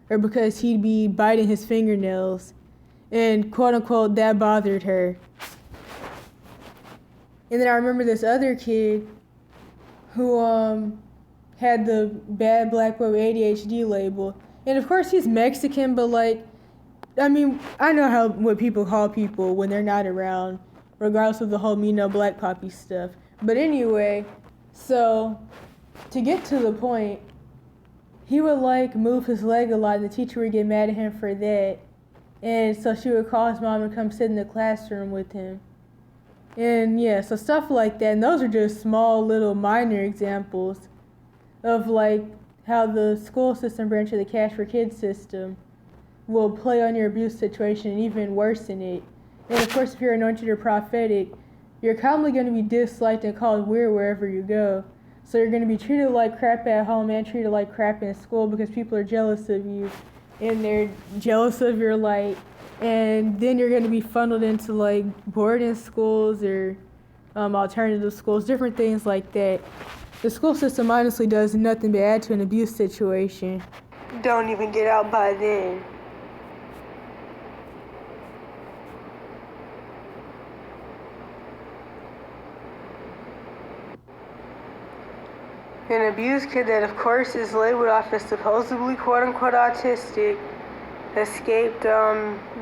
or because he'd be biting his fingernails. And quote unquote, that bothered her. And then I remember this other kid who had the bad black boy with ADHD label. And of course he's Mexican, but like, I mean, I know what people call people when they're not around, regardless of the whole me no black poppy stuff. But anyway, so to get to the point, he would like move his leg a lot and the teacher would get mad at him for that. And so she would call his mom to come sit in the classroom with him. And yeah, so stuff like that. And those are just small little minor examples of like how the school system branch of the Cash for Kids system will play on your abuse situation and even worsen it. And of course, if you're anointed or prophetic, you're commonly going to be disliked and called weird wherever you go. So you're going to be treated like crap at home and treated like crap in school because people are jealous of you and they're jealous of your light. And then you're going to be funneled into like boarding schools or alternative schools, different things like that. The school system honestly does nothing but add to an abuse situation. Don't even get out by then. An abused kid that of course is labeled off as supposedly quote-unquote autistic escaped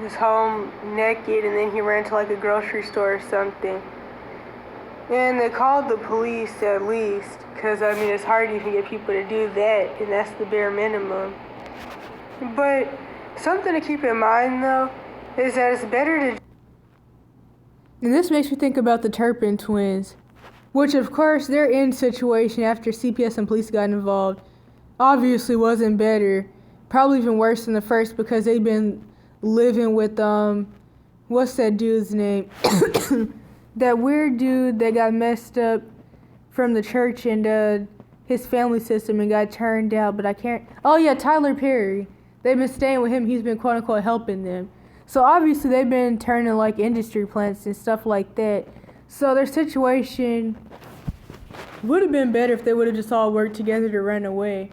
his home naked and then he ran to like a grocery store or something. And they called the police at least, because I mean it's hard to even get people to do that, and that's the bare minimum. But something to keep in mind though is that it's better to... And this makes me think about the Turpin twins, which of course their end situation after CPS and police got involved obviously wasn't better. Probably even worse than the first because they've been living with, what's that dude's name? That weird dude that got messed up from the church and his family system and got turned out, but I can't... Oh yeah, Tyler Perry. They've been staying with him. He's been quote unquote helping them. So obviously they've been turning like industry plants and stuff like that. So their situation would have been better if they would have just all worked together to run away.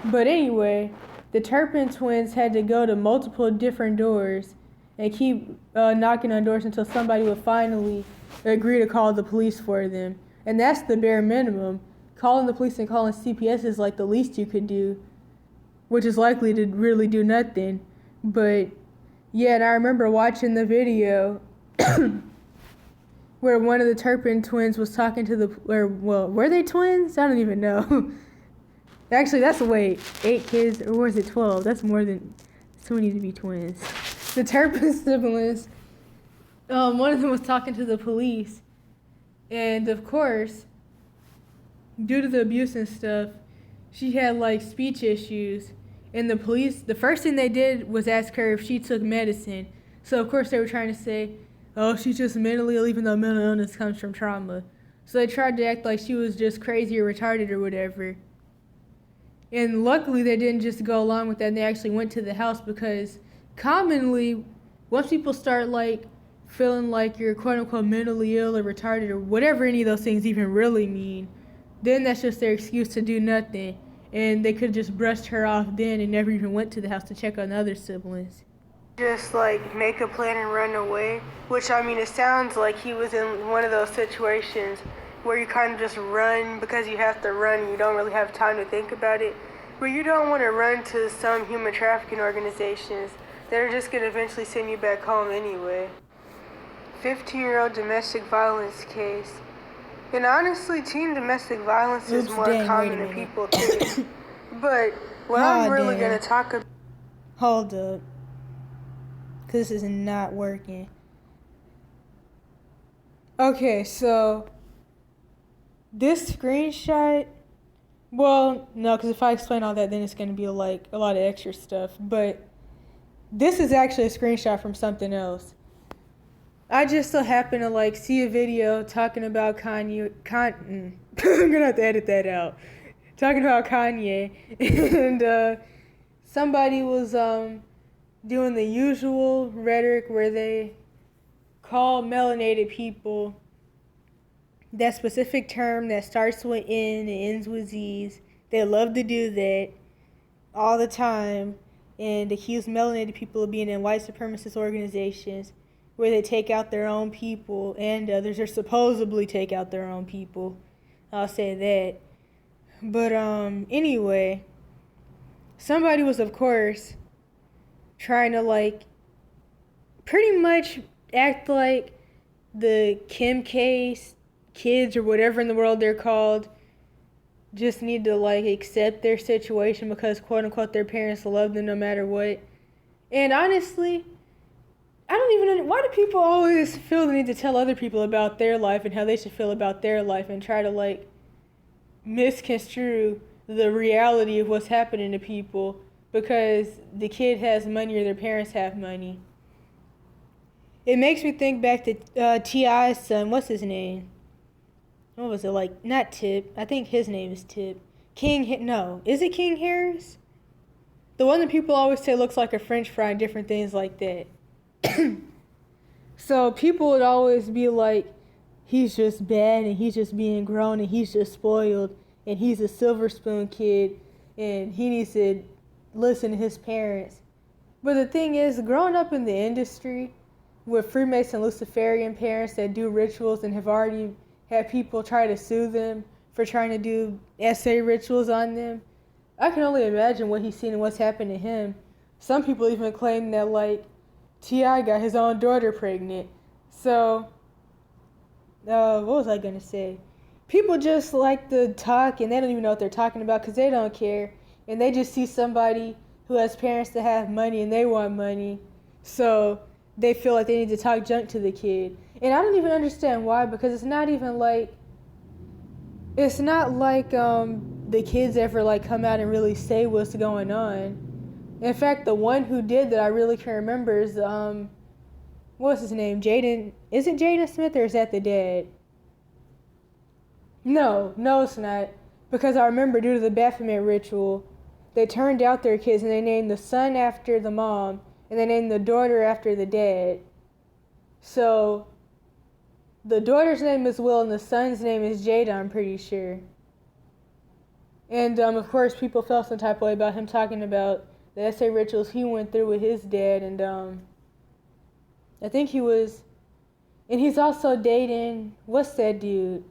But anyway, the Turpin twins had to go to multiple different doors and keep knocking on doors until somebody would finally agree to call the police for them. And that's the bare minimum. Calling the police and calling CPS is like the least you could do, which is likely to really do nothing. But yeah, and I remember watching the video where one of the Turpin twins was talking to were they twins? I don't even know. Actually, that's 8 kids, or was it 12? That's more than, so many to be twins. The Turpin siblings, one of them was talking to the police, and of course, due to the abuse and stuff, she had like speech issues, and the police, the first thing they did was ask her if she took medicine. So of course they were trying to say, oh, she's just mentally ill, even though mental illness comes from trauma. So they tried to act like she was just crazy or retarded or whatever. And luckily they didn't just go along with that, and they actually went to the house because commonly, once people start like feeling like you're quote unquote mentally ill or retarded or whatever any of those things even really mean, then that's just their excuse to do nothing. And they could have just brushed her off then and never even went to the house to check on the other siblings. Just like make a plan and run away, which I mean, it sounds like he was in one of those situations where you kind of just run because you have to run and you don't really have time to think about it. Where you don't want to run to some human trafficking organizations that are just going to eventually send you back home anyway. 15-year-old domestic violence case. And honestly, teen domestic violence is more common than people think. But what I'm really going to talk about... Hold up. Because this is not working. Okay, so... this screenshot... well, no, because if I explain all that, then it's going to be like a lot of extra stuff. But this is actually a screenshot from something else. I just so happen to like see a video talking about Kanye. I'm gonna have to edit that out. Talking about Kanye, and somebody was doing the usual rhetoric where they call melanated people that specific term that starts with N and ends with Z's. They love to do that all the time and accuse melanated people of being in white supremacist organizations where they take out their own people and others, or supposedly take out their own people. I'll say that. But anyway, somebody was, of course, trying to like pretty much act like the Kim K's kids or whatever in the world they're called just need to like accept their situation because quote unquote their parents love them no matter what. And honestly, I don't even know, why do people always feel the need to tell other people about their life and how they should feel about their life and try to like misconstrue the reality of what's happening to people because the kid has money or their parents have money. It makes me think back to T.I.'s son, what's his name? What was it, like, not Tip, I think his name is Tip. Is it King Harris? The one that people always say looks like a French fry and different things like that. So people would always be like, he's just bad and he's just being grown and he's just spoiled and he's a silver spoon kid and he needs to listen to his parents. But the thing is, growing up in the industry with Freemason Luciferian parents that do rituals and have already had people try to sue them for trying to do SA rituals on them, I can only imagine what he's seen and what's happened to him. Some people even claim that like T.I. got his own daughter pregnant. So, what was I going to say? People just like to talk and they don't even know what they're talking about because they don't care. And they just see somebody who has parents that have money and they want money. So they feel like they need to talk junk to the kid. And I don't even understand why, because it's not like the kids ever like come out and really say what's going on. In fact, the one who did that I really can remember is, what's his name? Jaden. Is it Jaden Smith or is that the dad? No, it's not. Because I remember due to the Baphomet ritual, they turned out their kids and they named the son after the mom and they named the daughter after the dad. So the daughter's name is Will and the son's name is Jada, I'm pretty sure. And of course people felt some type of way about him talking about the SA rituals he went through with his dad, and I think and he's also dating, what's that dude?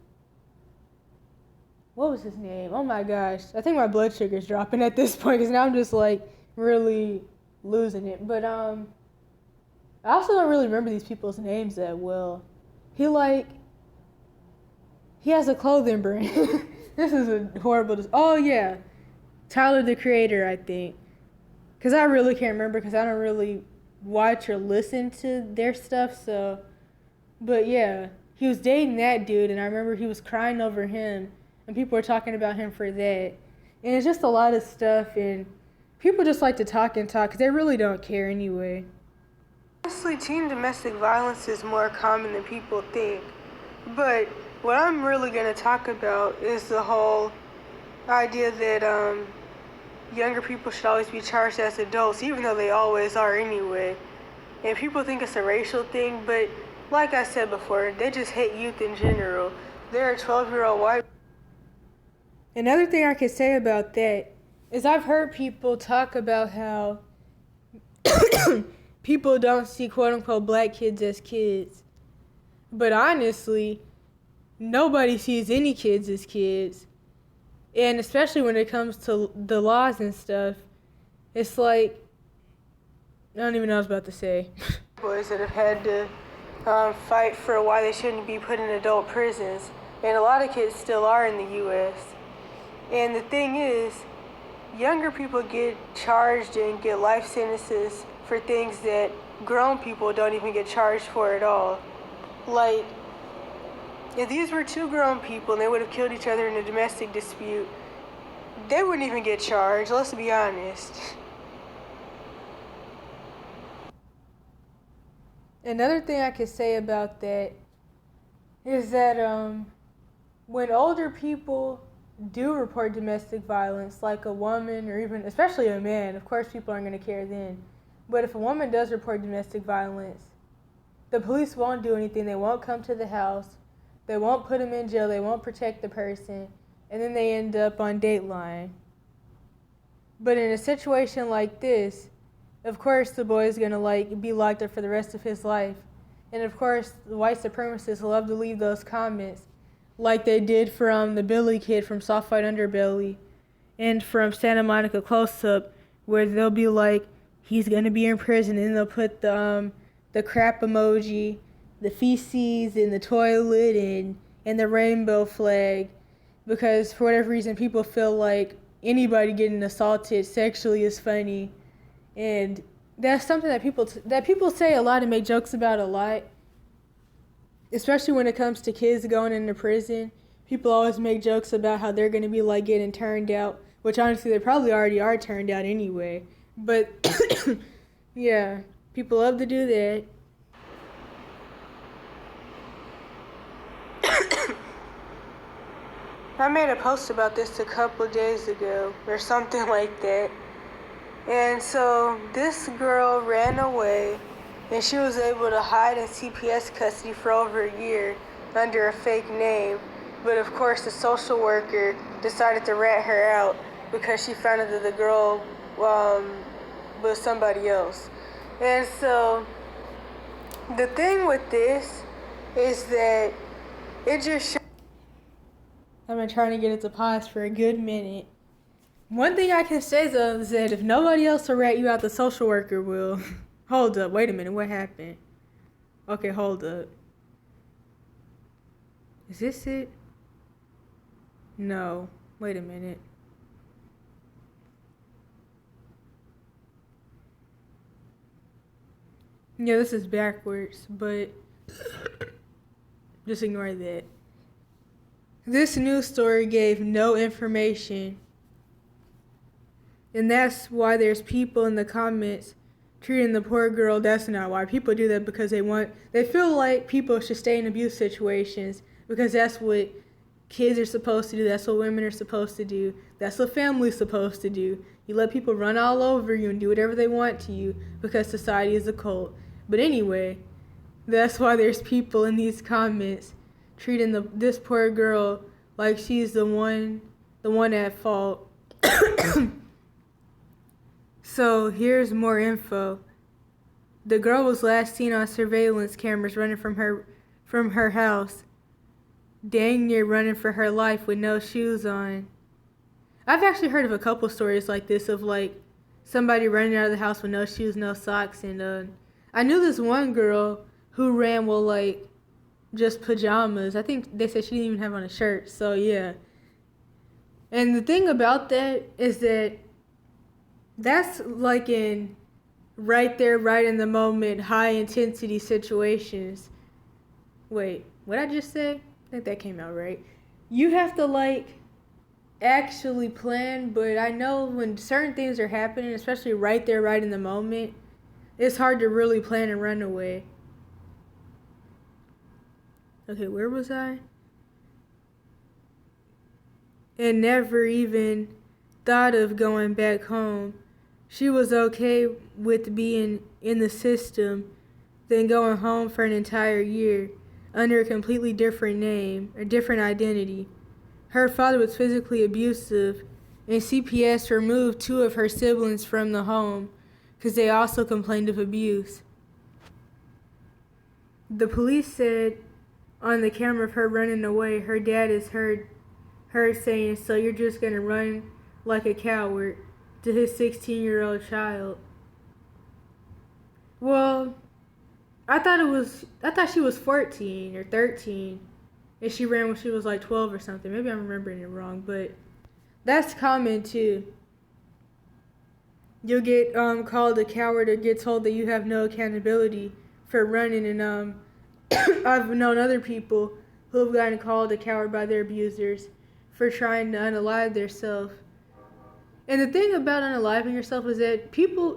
What was his name? Oh my gosh, I think my blood sugar's dropping at this point because now I'm just like really losing it. But I also don't really remember these people's names that well. He has a clothing brand. This is a horrible, oh yeah, Tyler the Creator, I think. Because I really can't remember because I don't really watch or listen to their stuff, so. But yeah, he was dating that dude, and I remember he was crying over him, and people were talking about him for that. And it's just a lot of stuff, and people just like to talk because they really don't care anyway. Honestly, teen domestic violence is more common than people think. But what I'm really going to talk about is the whole idea that younger people should always be charged as adults, even though they always are anyway. And people think it's a racial thing, but like I said before, they just hate youth in general. They're a 12-year-old white. Another thing I could say about that is I've heard people talk about how people don't see quote-unquote black kids as kids. But honestly, nobody sees any kids as kids. And especially when it comes to the laws and stuff, it's like, I don't even know what I was about to say. Boys that have had to fight for why they shouldn't be put in adult prisons. And a lot of kids still are in the U.S. And the thing is, younger people get charged and get life sentences for things that grown people don't even get charged for at all. Like, if these were two grown people and they would have killed each other in a domestic dispute, they wouldn't even get charged, let's be honest. Another thing I could say about that is that when older people do report domestic violence, like a woman or even, especially a man, of course people aren't going to care then, but if a woman does report domestic violence, the police won't do anything. They won't come to the house. They won't put them in jail. They won't protect the person. And then they end up on Dateline. But in a situation like this, of course the boy is going to be locked up for the rest of his life. And of course the white supremacists love to leave those comments like they did from the Billy Kid from Soft White Underbelly and from Santa Monica Close Up, where they'll be like, he's going to be in prison, and they'll put the crap emoji, the feces in the toilet, and the rainbow flag, because for whatever reason people feel like anybody getting assaulted sexually is funny. And that's something that people say a lot and make jokes about a lot, especially when it comes to kids going into prison. People always make jokes about how they're going to be like getting turned out, which honestly they probably already are turned out anyway. But yeah, people love to do that. I made a post about this a couple of days ago or something like that. And so this girl ran away and she was able to hide in CPS custody for over a year under a fake name. But of course the social worker decided to rat her out because she found out that the girl was somebody else. And so the thing with this is that it just I've been trying to get it to pause for a good minute. One thing I can say though is that if nobody else will rat you out, the social worker will. Hold up, wait a minute, what happened? Okay, hold up. Is this it? No, wait a minute. Yeah, this is backwards, but just ignore that. This news story gave no information. And that's why there's people in the comments treating the poor girl. That's not why. People do that because they feel like people should stay in abuse situations because that's what kids are supposed to do. That's what women are supposed to do. That's what family's supposed to do. You let people run all over you and do whatever they want to you because society is a cult. But anyway, that's why there's people in these comments treating this poor girl like she's the one at fault. So here's more info. The girl was last seen on surveillance cameras running from her house, dang near running for her life with no shoes on. I've actually heard of a couple stories like this of like somebody running out of the house with no shoes, no socks, and I knew this one girl who ran with like just pajamas. I think they said she didn't even have on a shirt, so yeah. And the thing about that is that that's like in right there, right in the moment, high intensity situations. Wait, what I just say? I think that came out right. You have to like actually plan, but I know when certain things are happening, especially right there, right in the moment, it's hard to really plan and run away. Okay, where was I? And never even thought of going back home. She was okay with being in the system. than going home for an entire year under a completely different name or different identity. Her father was physically abusive, and CPS removed 2 of her siblings from the home because they also complained of abuse. The police said on the camera of her running away, her dad is heard her saying, "So you're just going to run like a coward," to his 16-year-old child. Well, I thought she was 14 or 13, and she ran when she was like 12 or something. Maybe I'm remembering it wrong, but that's common too. You'll get called a coward or get told that you have no accountability for running, and I've known other people who have gotten called a coward by their abusers for trying to unalive themselves. And the thing about unaliving yourself is that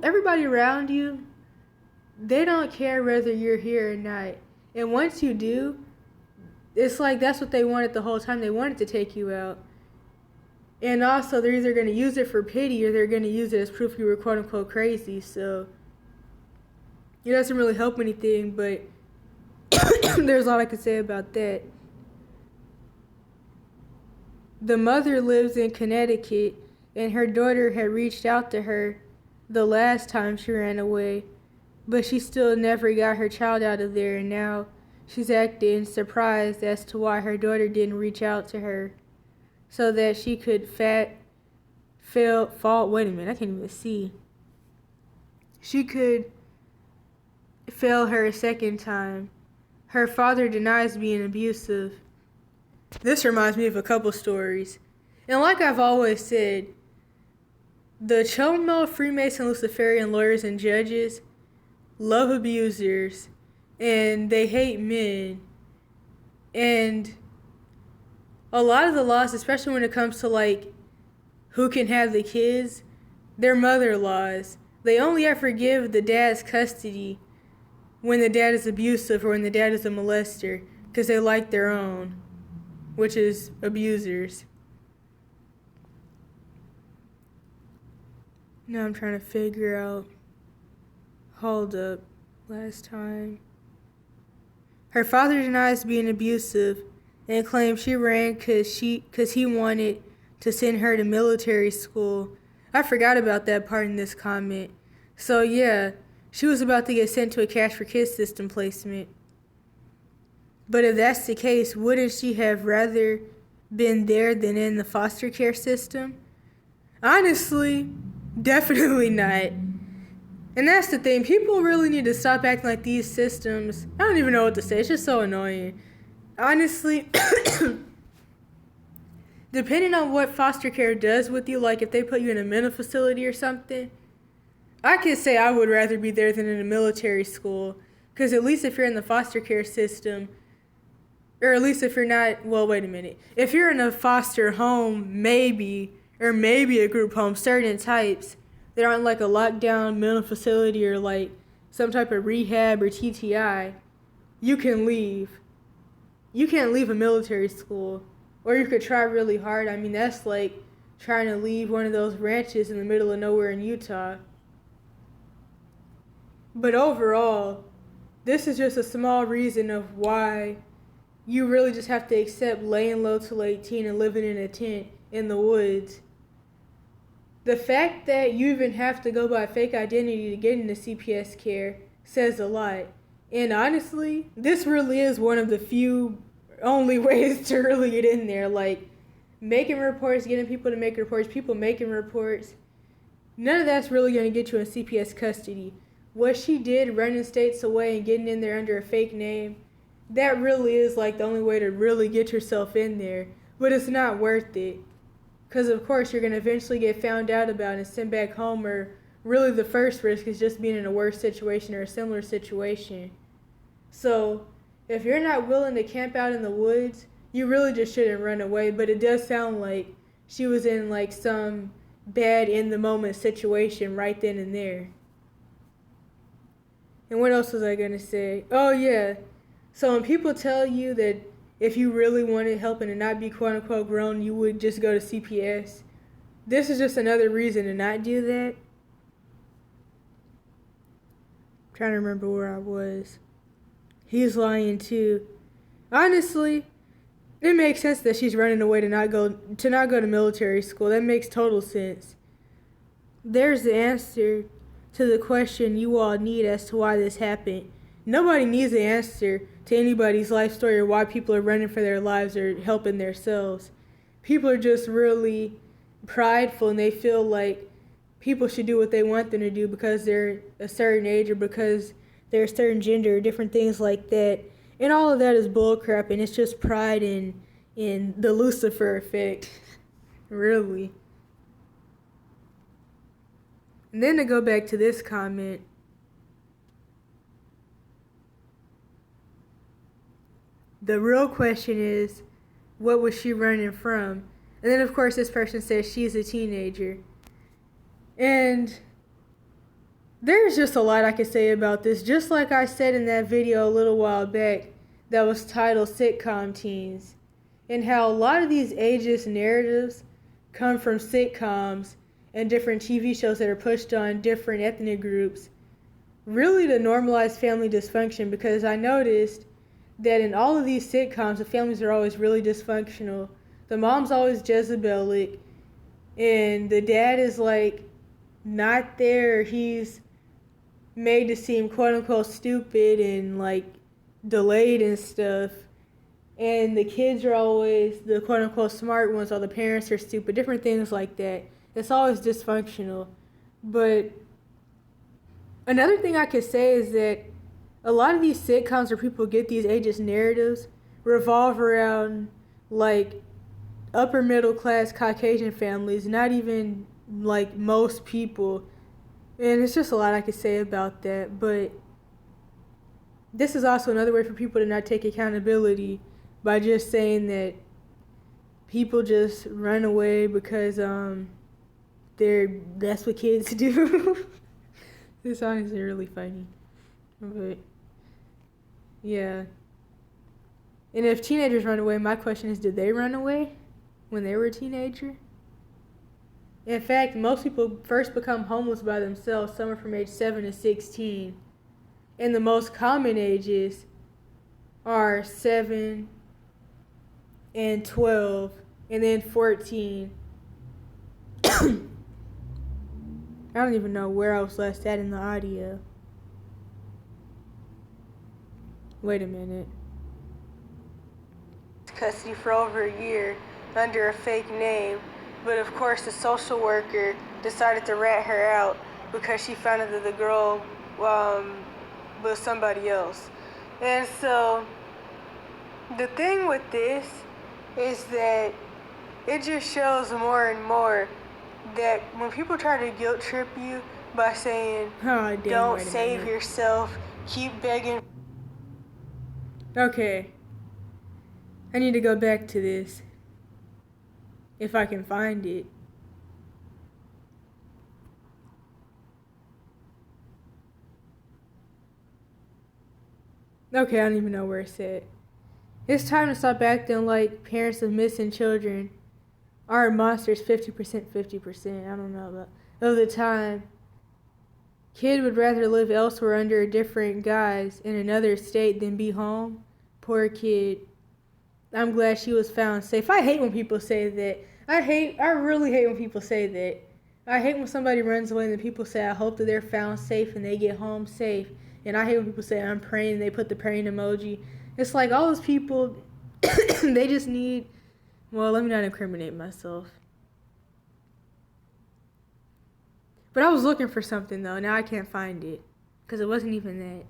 everybody around you, they don't care whether you're here or not. And once you do, it's like that's what they wanted the whole time. They wanted to take you out. And also, they're either going to use it for pity or they're going to use it as proof you were quote-unquote crazy. So it doesn't really help anything, but there's a lot I could say about that. The mother lives in Connecticut, and her daughter had reached out to her the last time she ran away, but she still never got her child out of there, and now she's acting surprised as to why her daughter didn't reach out to her so that she could She could fail her a second time. Her father denies being abusive. This reminds me of a couple stories. And like I've always said, the Chomo, Freemason, Luciferian lawyers and judges love abusers, and they hate men. And a lot of the laws, especially when it comes to like who can have the kids, they're mother laws. They only ever give the dad's custody when the dad is abusive or when the dad is a molester, because they like their own, which is abusers. Now I'm trying to figure out. Hold up. Last time. Her father denies being abusive and claims she ran because he wanted to send her to military school. I forgot about that part in this comment. So yeah, she was about to get sent to a Cash for Kids system placement. But if that's the case, wouldn't she have rather been there than in the foster care system? Honestly, definitely not. And that's the thing. People really need to stop acting like these systems. I don't even know what to say. It's just so annoying. Honestly, depending on what foster care does with you, like if they put you in a mental facility or something, I could say I would rather be there than in a military school. Because at least if you're in the foster care system, or at least if you're not, well, wait a minute. If you're in a foster home, maybe a group home, certain types that aren't like a lockdown mental facility or like some type of rehab or TTI, you can leave. You can't leave a military school. Or you could try really hard. I mean, that's like trying to leave one of those ranches in the middle of nowhere in Utah. But overall, this is just a small reason of why you really just have to accept laying low till 18 and living in a tent in the woods. The fact that you even have to go by fake identity to get into CPS care says a lot. And honestly, this really is one of the few only ways to really get in there. Like, making reports, getting people to make reports, people making reports. None of that's really going to get you in CPS custody. What she did, running states away and getting in there under a fake name, that really is like the only way to really get yourself in there. But it's not worth it. Because of course you're going to eventually get found out about and sent back home, or really the first risk is just being in a worse situation or a similar situation. So if you're not willing to camp out in the woods, you really just shouldn't run away. But it does sound like she was in like some bad in the moment situation right then and there. And what else was I going to say? Oh yeah. So when people tell you that if you really wanted help and to not be quote unquote grown, you would just go to CPS, this is just another reason to not do that. I'm trying to remember where I was. he's lying too. Honestly, it makes sense that she's running away to not go to military school. That makes total sense. There's the answer to the question you all need as to why this happened. Nobody needs the answer to anybody's life story or why people are running for their lives or helping themselves. People are just really prideful and they feel like people should do what they want them to do because they're a certain age or because they're a certain gender or different things like that. And all of that is bullcrap, and it's just pride in the Lucifer effect. Really. And then to go back to this comment, the real question is, what was she running from? And then, of course, this person says she's a teenager. And there's just a lot I could say about this. Just like I said in that video a little while back that was titled Sitcom Teens, and how a lot of these ageist narratives come from sitcoms and different TV shows that are pushed on different ethnic groups, really to normalize family dysfunction, because I noticed that in all of these sitcoms, the families are always really dysfunctional. The mom's always Jezebelic, and the dad is like not there. He's made to seem quote unquote stupid and like delayed and stuff. And the kids are always the quote unquote smart ones, or the parents are stupid, different things like that. It's always dysfunctional. But another thing I could say is that a lot of these sitcoms where people get these ageist narratives revolve around like upper middle class Caucasian families, not even like most people. And it's just a lot I could say about that. But this is also another way for people to not take accountability by just saying that people just run away because that's what kids do. This honestly really funny. But yeah. And if teenagers run away, my question is, did they run away when they were a teenager? In fact, most people first become homeless by themselves somewhere from age 7 to 16. And the most common ages are 7 and 12 and then 14. I don't even know where I was last at in the audio. Wait a minute. Custody for over a year under a fake name, but of course the social worker decided to rat her out because she found out that the girl was somebody else. And so the thing with this is that it just shows more and more that when people try to guilt trip you by saying, don't save yourself, keep begging. Okay. I need to go back to this. If I can find it. Okay, I don't even know where it's at. It's time to stop acting like parents of missing children are monsters 50%, 50%. I don't know about of the time. Kid would rather live elsewhere under a different guise in another state than be home. Poor kid. I'm glad she was found safe. I hate when people say that. I really hate when people say that. I hate when somebody runs away and then people say, I hope that they're found safe and they get home safe. And I hate when people say, I'm praying, and they put the praying emoji. It's like all those people, they just need, well, let me not incriminate myself. But I was looking for something, though. Now I can't find it. Because it wasn't even that.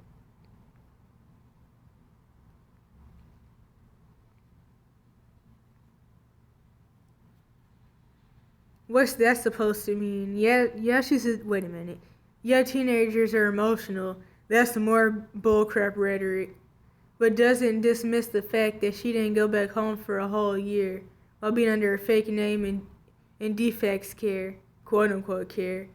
What's that supposed to mean? Yeah, she said, wait a minute. Yeah, teenagers are emotional. That's the more bullcrap rhetoric. But doesn't dismiss the fact that she didn't go back home for a whole year while being under a fake name and defects care, quote unquote care.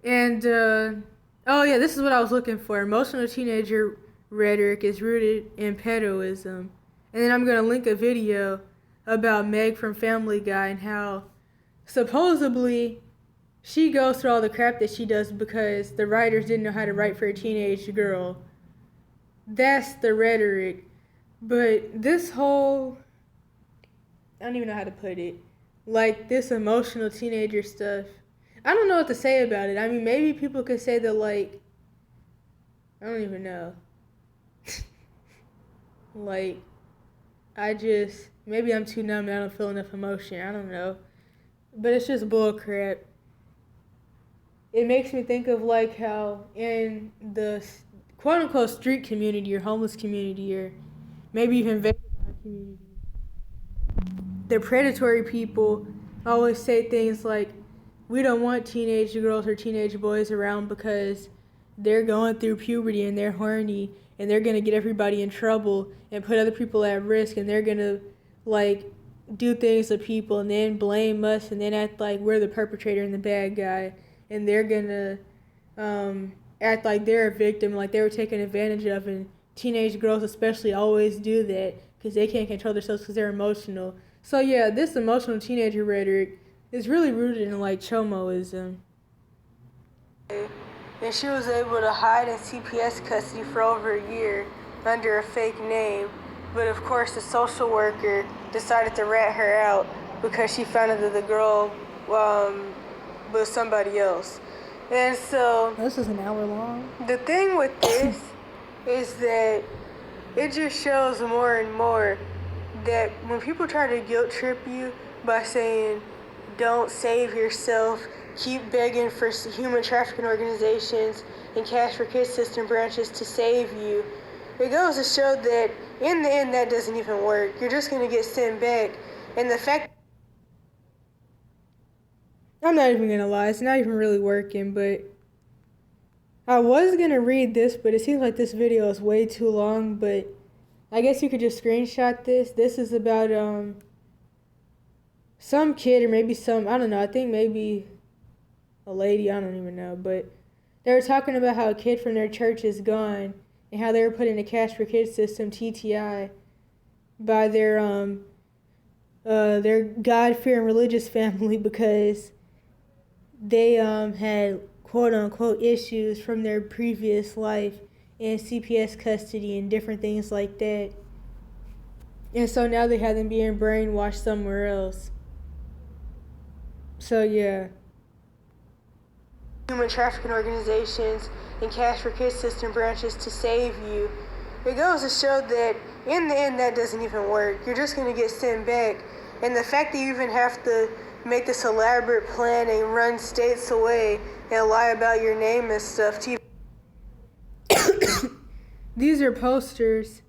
And, oh yeah, this is what I was looking for. Emotional teenager rhetoric is rooted in pedoism. And then I'm going to link a video about Meg from Family Guy and how supposedly she goes through all the crap that she does because the writers didn't know how to write for a teenage girl. that's the rhetoric. But this whole, I don't even know how to put it, like this emotional teenager stuff, I don't know what to say about it. I mean, maybe people could say that, like, I don't even know. Like, maybe I'm too numb and I don't feel enough emotion. I don't know. But it's just bullcrap. It makes me think of, like, how in the quote-unquote street community or homeless community or maybe even vagabond community, the predatory people always say things like, we don't want teenage girls or teenage boys around because they're going through puberty and they're horny and they're going to get everybody in trouble and put other people at risk, and they're going to, like, do things to people and then blame us and then act like we're the perpetrator and the bad guy, and they're going to act like they're a victim, like they were taken advantage of, and teenage girls especially always do that because they can't control themselves because they're emotional. So yeah, this emotional teenager rhetoric is really rooted in, like, chomoism. And she was able to hide in CPS custody for over a year under a fake name. But of course, the social worker decided to rat her out because she found out that the girl was somebody else. And so This is an hour long. the thing with this is that it just shows more and more that when people try to guilt trip you by saying, don't save yourself, keep begging for human trafficking organizations and cash for kids system branches to save you, it goes to show that in the end that doesn't even work. You're just going to get sent back. And the fact, I'm not even gonna lie, it's not even really working, but I was gonna read this, but it seems like this video is way too long, but I guess you could just screenshot this. This is about some kid or maybe I don't know, I think maybe a lady, I don't even know, but they were talking about how a kid from their church is gone and how they were put in a cash for kids system, TTI, by their God-fearing religious family because they had quote-unquote issues from their previous life in CPS custody and different things like that. And so now they have them being brainwashed somewhere else. So yeah. human trafficking organizations and cash for kids system branches to save you, it goes to show that in the end that doesn't even work. You're just going to get sent back. And the fact that you even have to make this elaborate plan and run states away and lie about your name and stuff to These are posters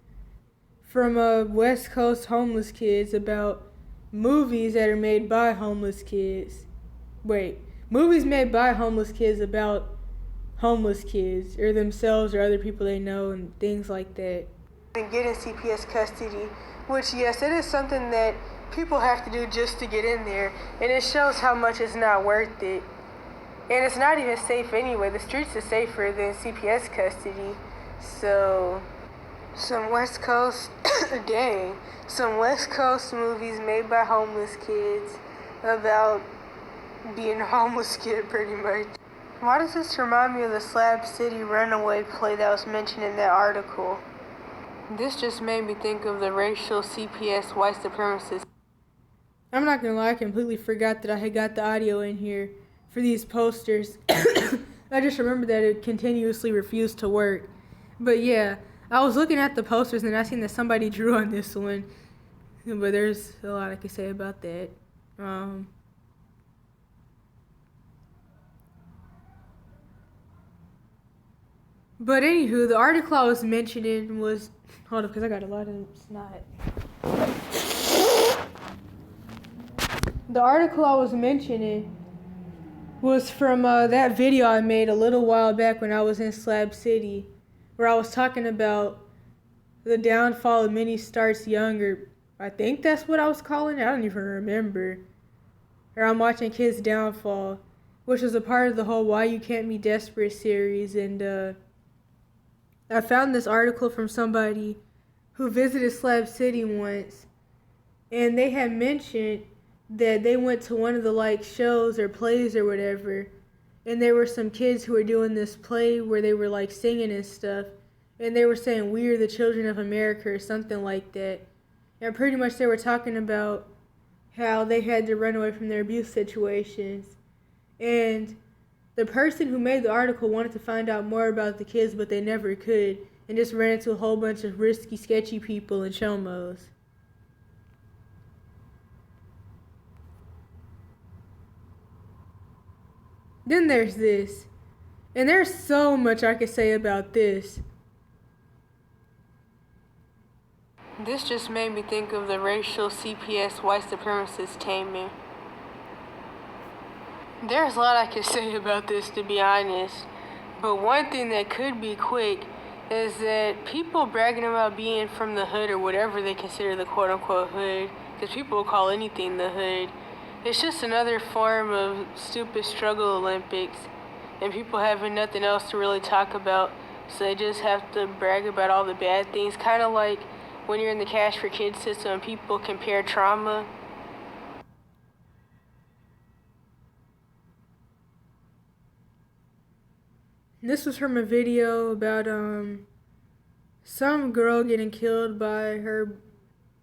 from West Coast homeless kids about movies that are made by homeless kids. Movies made by homeless kids about homeless kids or themselves or other people they know and things like that. and get in CPS custody, which, yes, it is something that people have to do just to get in there, and it shows how much it's not worth it. And it's not even safe anyway. The streets are safer than CPS custody. So, some West Coast, some West Coast movies made by homeless kids about being a homeless kid, pretty much. Why does this remind me of the Slab City Runaway play that was mentioned in that article? This just made me think of the racial CPS white supremacists. I'm not gonna lie, I completely forgot that I had got the audio in here for these posters. I just remembered that it continuously refused to work. But yeah, I was looking at the posters and I seen that somebody drew on this one. But there's a lot I could say about that. But anywho, the article I was mentioning was... Hold up, because I got a lot of snot. The article I was mentioning was from that video I made a little while back when I was in Slab City, where I was talking about the downfall of Many Starts Younger. I think that's what I was calling it. I don't even remember. Or I'm watching Kids Downfall, which was a part of the whole Why You Can't Be Desperate series. And I found this article from somebody who visited Slab City once, and they had mentioned that they went to one of the like shows or plays or whatever, and there were some kids who were doing this play where they were like singing and stuff, and they were saying we are the children of America or something like that. And pretty much they were talking about how they had to run away from their abuse situations. And the person who made the article wanted to find out more about the kids, but they never could, and just ran into a whole bunch of risky, sketchy people and chomos. Then there's this. And there's so much I could say about this. This just made me think of the racial CPS white supremacist taming. There's a lot I could say about this, to be honest. But one thing that could be quick is that people bragging about being from the hood or whatever they consider the quote-unquote hood, because people call anything the hood, it's just another form of stupid struggle Olympics, and people having nothing else to really talk about, so they just have to brag about all the bad things, kind of like when you're in the Cash for Kids system and people compare trauma. This was from a video about some girl getting killed by her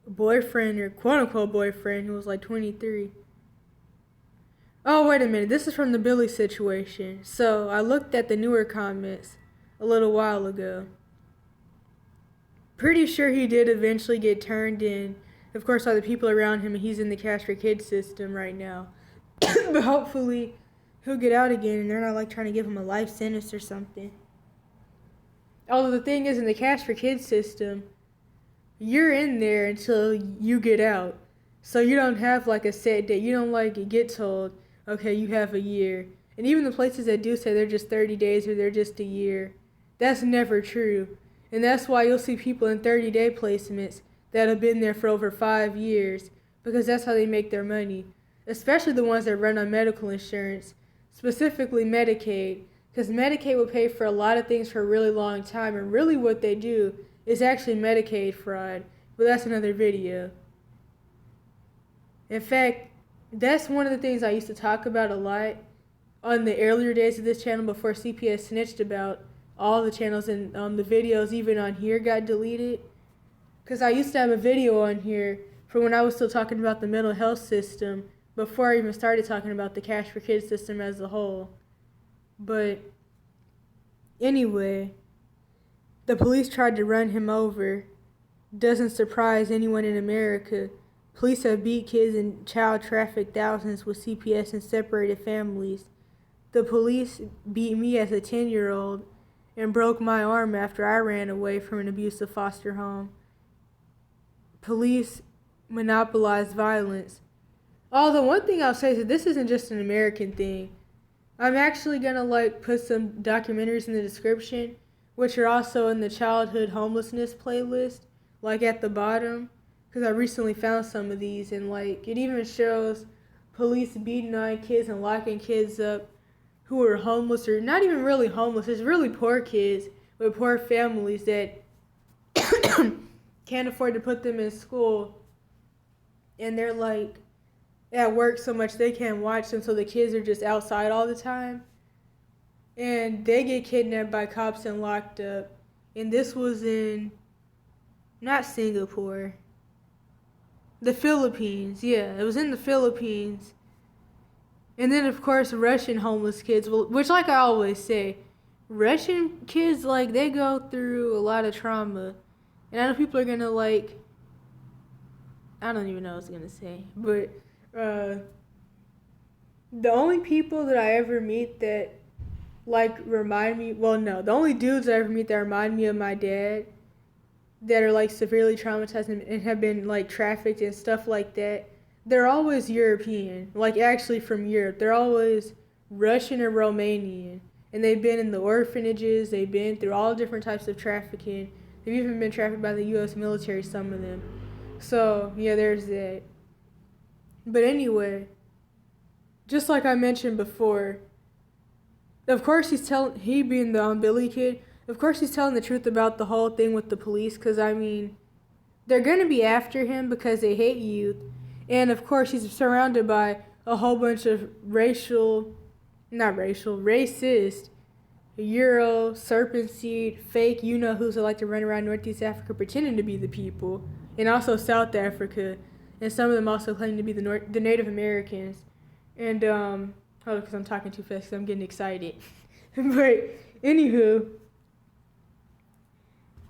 boyfriend, or quote-unquote boyfriend, who was like 23. Oh, wait a minute. This is from the Billy situation. So I looked at the newer comments a little while ago. Pretty sure he did eventually get turned in. Of course, all the people around him, he's in the Cash for Kids system right now. But hopefully he'll get out again and they're not like trying to give him a life sentence or something. Although the thing is, in the Cash for Kids system, you're in there until you get out. So you don't have like a set date. You don't like get told, okay, you have a year. And even the places that do say they're just 30 days or they're just a year, that's never true. And that's why you'll see people in 30-day placements that have been there for over 5 years, because that's how they make their money. Especially the ones that run on medical insurance, specifically Medicaid, because Medicaid will pay for a lot of things for a really long time, and really what they do is actually Medicaid fraud, but that's another video. In fact, that's one of the things I used to talk about a lot on the earlier days of this channel before CPS snitched about all the channels, and the videos even on here got deleted. Because I used to have a video on here from when I was still talking about the mental health system before I even started talking about the Cash for Kids system as a whole. But anyway, the police tried to run him over. Doesn't surprise anyone in America. Police have beat kids and child trafficked thousands with CPS and separated families. The police beat me as a 10-year-old and broke my arm after I ran away from an abusive foster home. Police monopolize violence. Although one thing I'll say is that this isn't just an American thing. I'm actually gonna put some documentaries in the description, which are also in the childhood homelessness playlist, at the bottom, because I recently found some of these, and it even shows police beating on kids and locking kids up who are homeless, or not even really homeless. It's really poor kids with poor families that can't afford to put them in school, and they're at work so much they can't watch them, so the kids are just outside all the time, and they get kidnapped by cops and locked up. And this was in not Singapore, the Philippines. Yeah, it was in the Philippines. And then, of course, Russian homeless kids, which, I always say, Russian kids, they go through a lot of trauma. And I know people are going to, I don't even know what I was going to say. But the only people that I ever meet that, remind me, the only dudes I ever meet that remind me of my dad, that are, severely traumatized and have been, trafficked and stuff like that, they're always European, actually from Europe. They're always Russian or Romanian. And they've been in the orphanages. They've been through all different types of trafficking. They've even been trafficked by the U.S. military, some of them. So, yeah, there's that. But anyway, just like I mentioned before, of course he being the Billy kid, of course he's telling the truth about the whole thing with the police, because, they're going to be after him because they hate youth. And, of course, he's surrounded by a whole bunch of racist Euro, serpent seed, fake you-know-who's that like to run around Northeast Africa pretending to be the people, and also South Africa, and some of them also claim to be the Native Americans. And, hold on, because I'm talking too fast because I'm getting excited. But, anywho,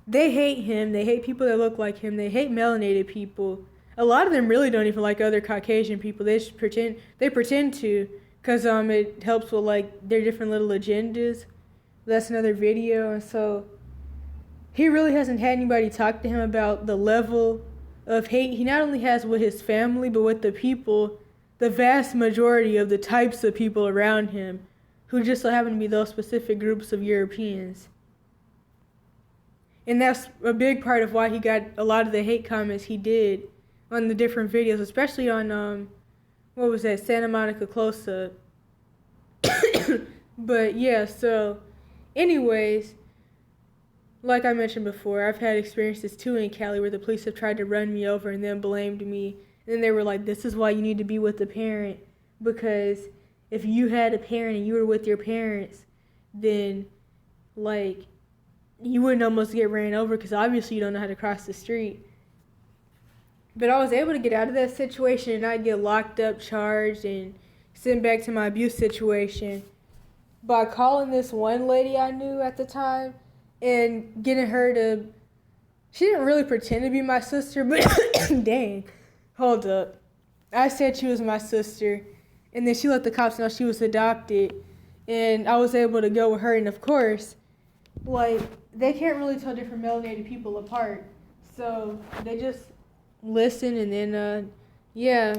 they hate him, they hate people that look like him, they hate melanated people. A lot of them really don't even like other Caucasian people, they just pretend to, because it helps with, like, their different little agendas. That's another video. And so he really hasn't had anybody talk to him about the level of hate he not only has with his family, but with the people, the vast majority of the types of people around him, who just so happen to be those specific groups of Europeans. And that's a big part of why he got a lot of the hate comments he did on the different videos, especially on what was that, Santa Monica close-up. But yeah, so anyways, like I mentioned before, I've had experiences too in Cali where the police have tried to run me over and then blamed me. And then they were like, this is why you need to be with a parent, because if you had a parent and you were with your parents, then, like, you wouldn't almost get ran over because obviously you don't know how to cross the street. But I was able to get out of that situation and not get locked up, charged, and sent back to my abuse situation by calling this one lady I knew at the time and getting her to, she didn't really pretend to be my sister, but dang, hold up. I said she was my sister, and then she let the cops know she was adopted, and I was able to go with her, and of course, like, they can't really tell different melanated people apart, so they just listen, and then, yeah.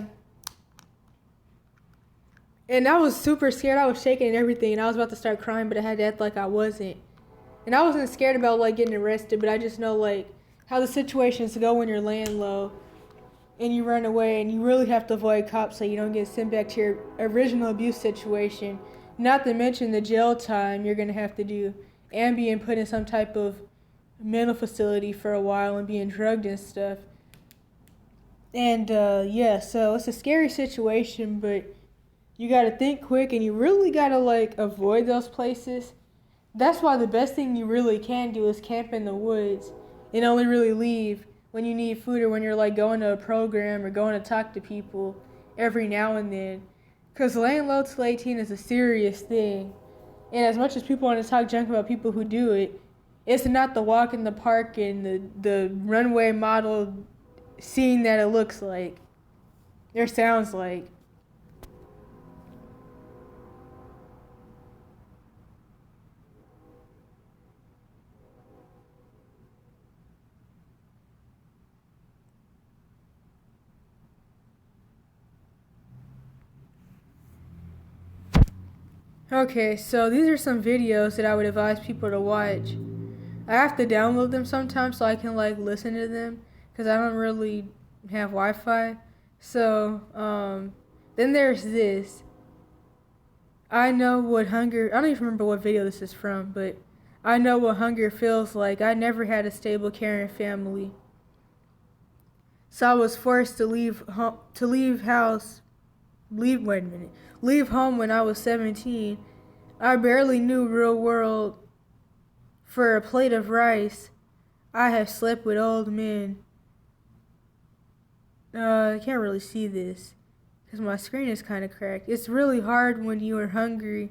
And I was super scared. I was shaking and everything, and I was about to start crying, but I had to act like I wasn't. And I wasn't scared about, like, getting arrested, but I just know, like, how the situations go when you're laying low and you run away, and you really have to avoid cops so you don't get sent back to your original abuse situation. Not to mention the jail time you're going to have to do and being put in some type of mental facility for a while and being drugged and stuff. And, yeah, so it's a scary situation, but you got to think quick, and you really got to, like, avoid those places. That's why the best thing you really can do is camp in the woods and only really leave when you need food or when you're, like, going to a program or going to talk to people every now and then. Because laying low till 18 is a serious thing. And as much as people want to talk junk about people who do it, it's not the walk in the park and the runway model scene that it looks like or sounds like. Okay, so these are some videos that I would advise people to watch. I have to download them sometimes so I can, like, listen to them, because I don't really have Wi-Fi. So, then there's this. I know what hunger, I don't even remember what video this is from, but I know what hunger feels like. I never had a stable, caring family. So I was forced to leave home when I was 17. I barely knew real world. For a plate of rice, I have slept with old men. I can't really see this because my screen is kind of cracked. It's really hard when you are hungry.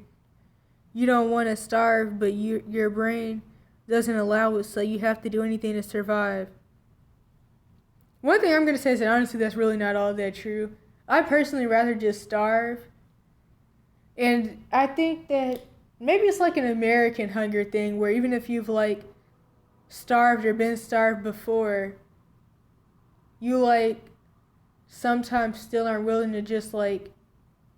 You don't want to starve, but your brain doesn't allow it, so you have to do anything to survive. One thing I'm going to say is that honestly that's really not all that true. I personally rather just starve. And I think that maybe it's like an American hunger thing where even if you've, like, starved or been starved before, you, like, sometimes still aren't willing to just, like,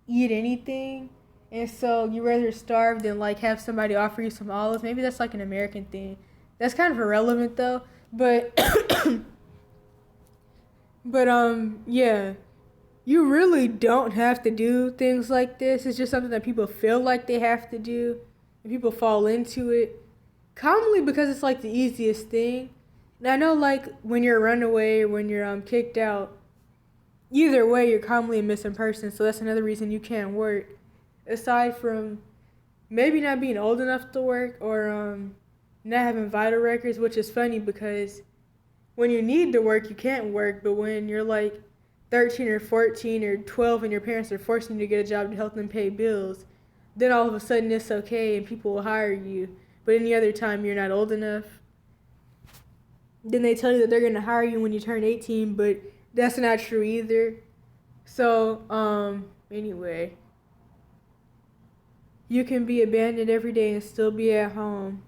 eat anything. And so you rather starve than, like, have somebody offer you some olives. Maybe that's like an American thing. That's kind of irrelevant though. But yeah. You really don't have to do things like this. It's just something that people feel like they have to do, and people fall into it, commonly because it's, like, the easiest thing. And I know, like, when you're a runaway or when you're kicked out, either way, you're commonly a missing person, so that's another reason you can't work. Aside from maybe not being old enough to work, or not having vital records, which is funny because when you need to work, you can't work, but when you're like 13 or 14 or 12 and your parents are forcing you to get a job to help them pay bills, then all of a sudden it's okay and people will hire you. But any other time you're not old enough, then they tell you that they're going to hire you when you turn 18, but that's not true either. So, anyway, you can be abandoned every day and still be at home.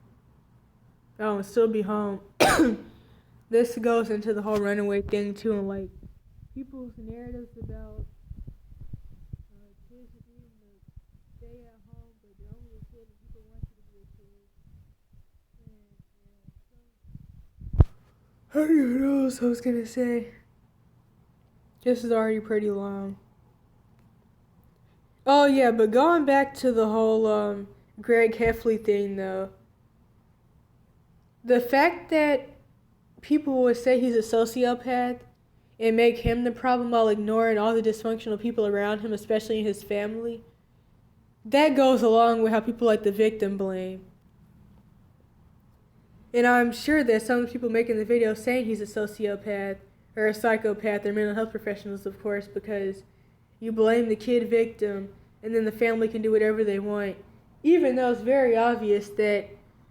Oh, and still be home. This goes into the whole runaway thing too, and like people's narratives about kids needing to stay at home, but you're only a kid and people want you to be a kid. And I don't even know what I was gonna say. This is already pretty long. Oh yeah, but going back to the whole Greg Heffley thing though, the fact that people would say he's a sociopath and make him the problem while ignoring all the dysfunctional people around him, especially in his family, that goes along with how people like the victim blame. And I'm sure that some of the people making the video saying he's a sociopath or a psychopath are mental health professionals, of course, because you blame the kid victim and then the family can do whatever they want, even though it's very obvious that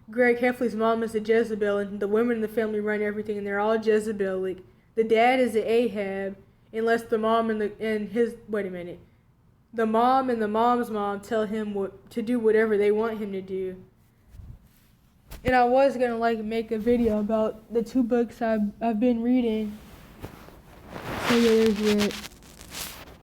Greg Heffley's mom is a Jezebel and the women in the family run everything and they're all Jezebelic. The dad is an Ahab, unless the mom and the mom and the mom's mom tell him to do whatever they want him to do. And I was gonna make a video about the 2 books I've been reading. So yeah, there's that.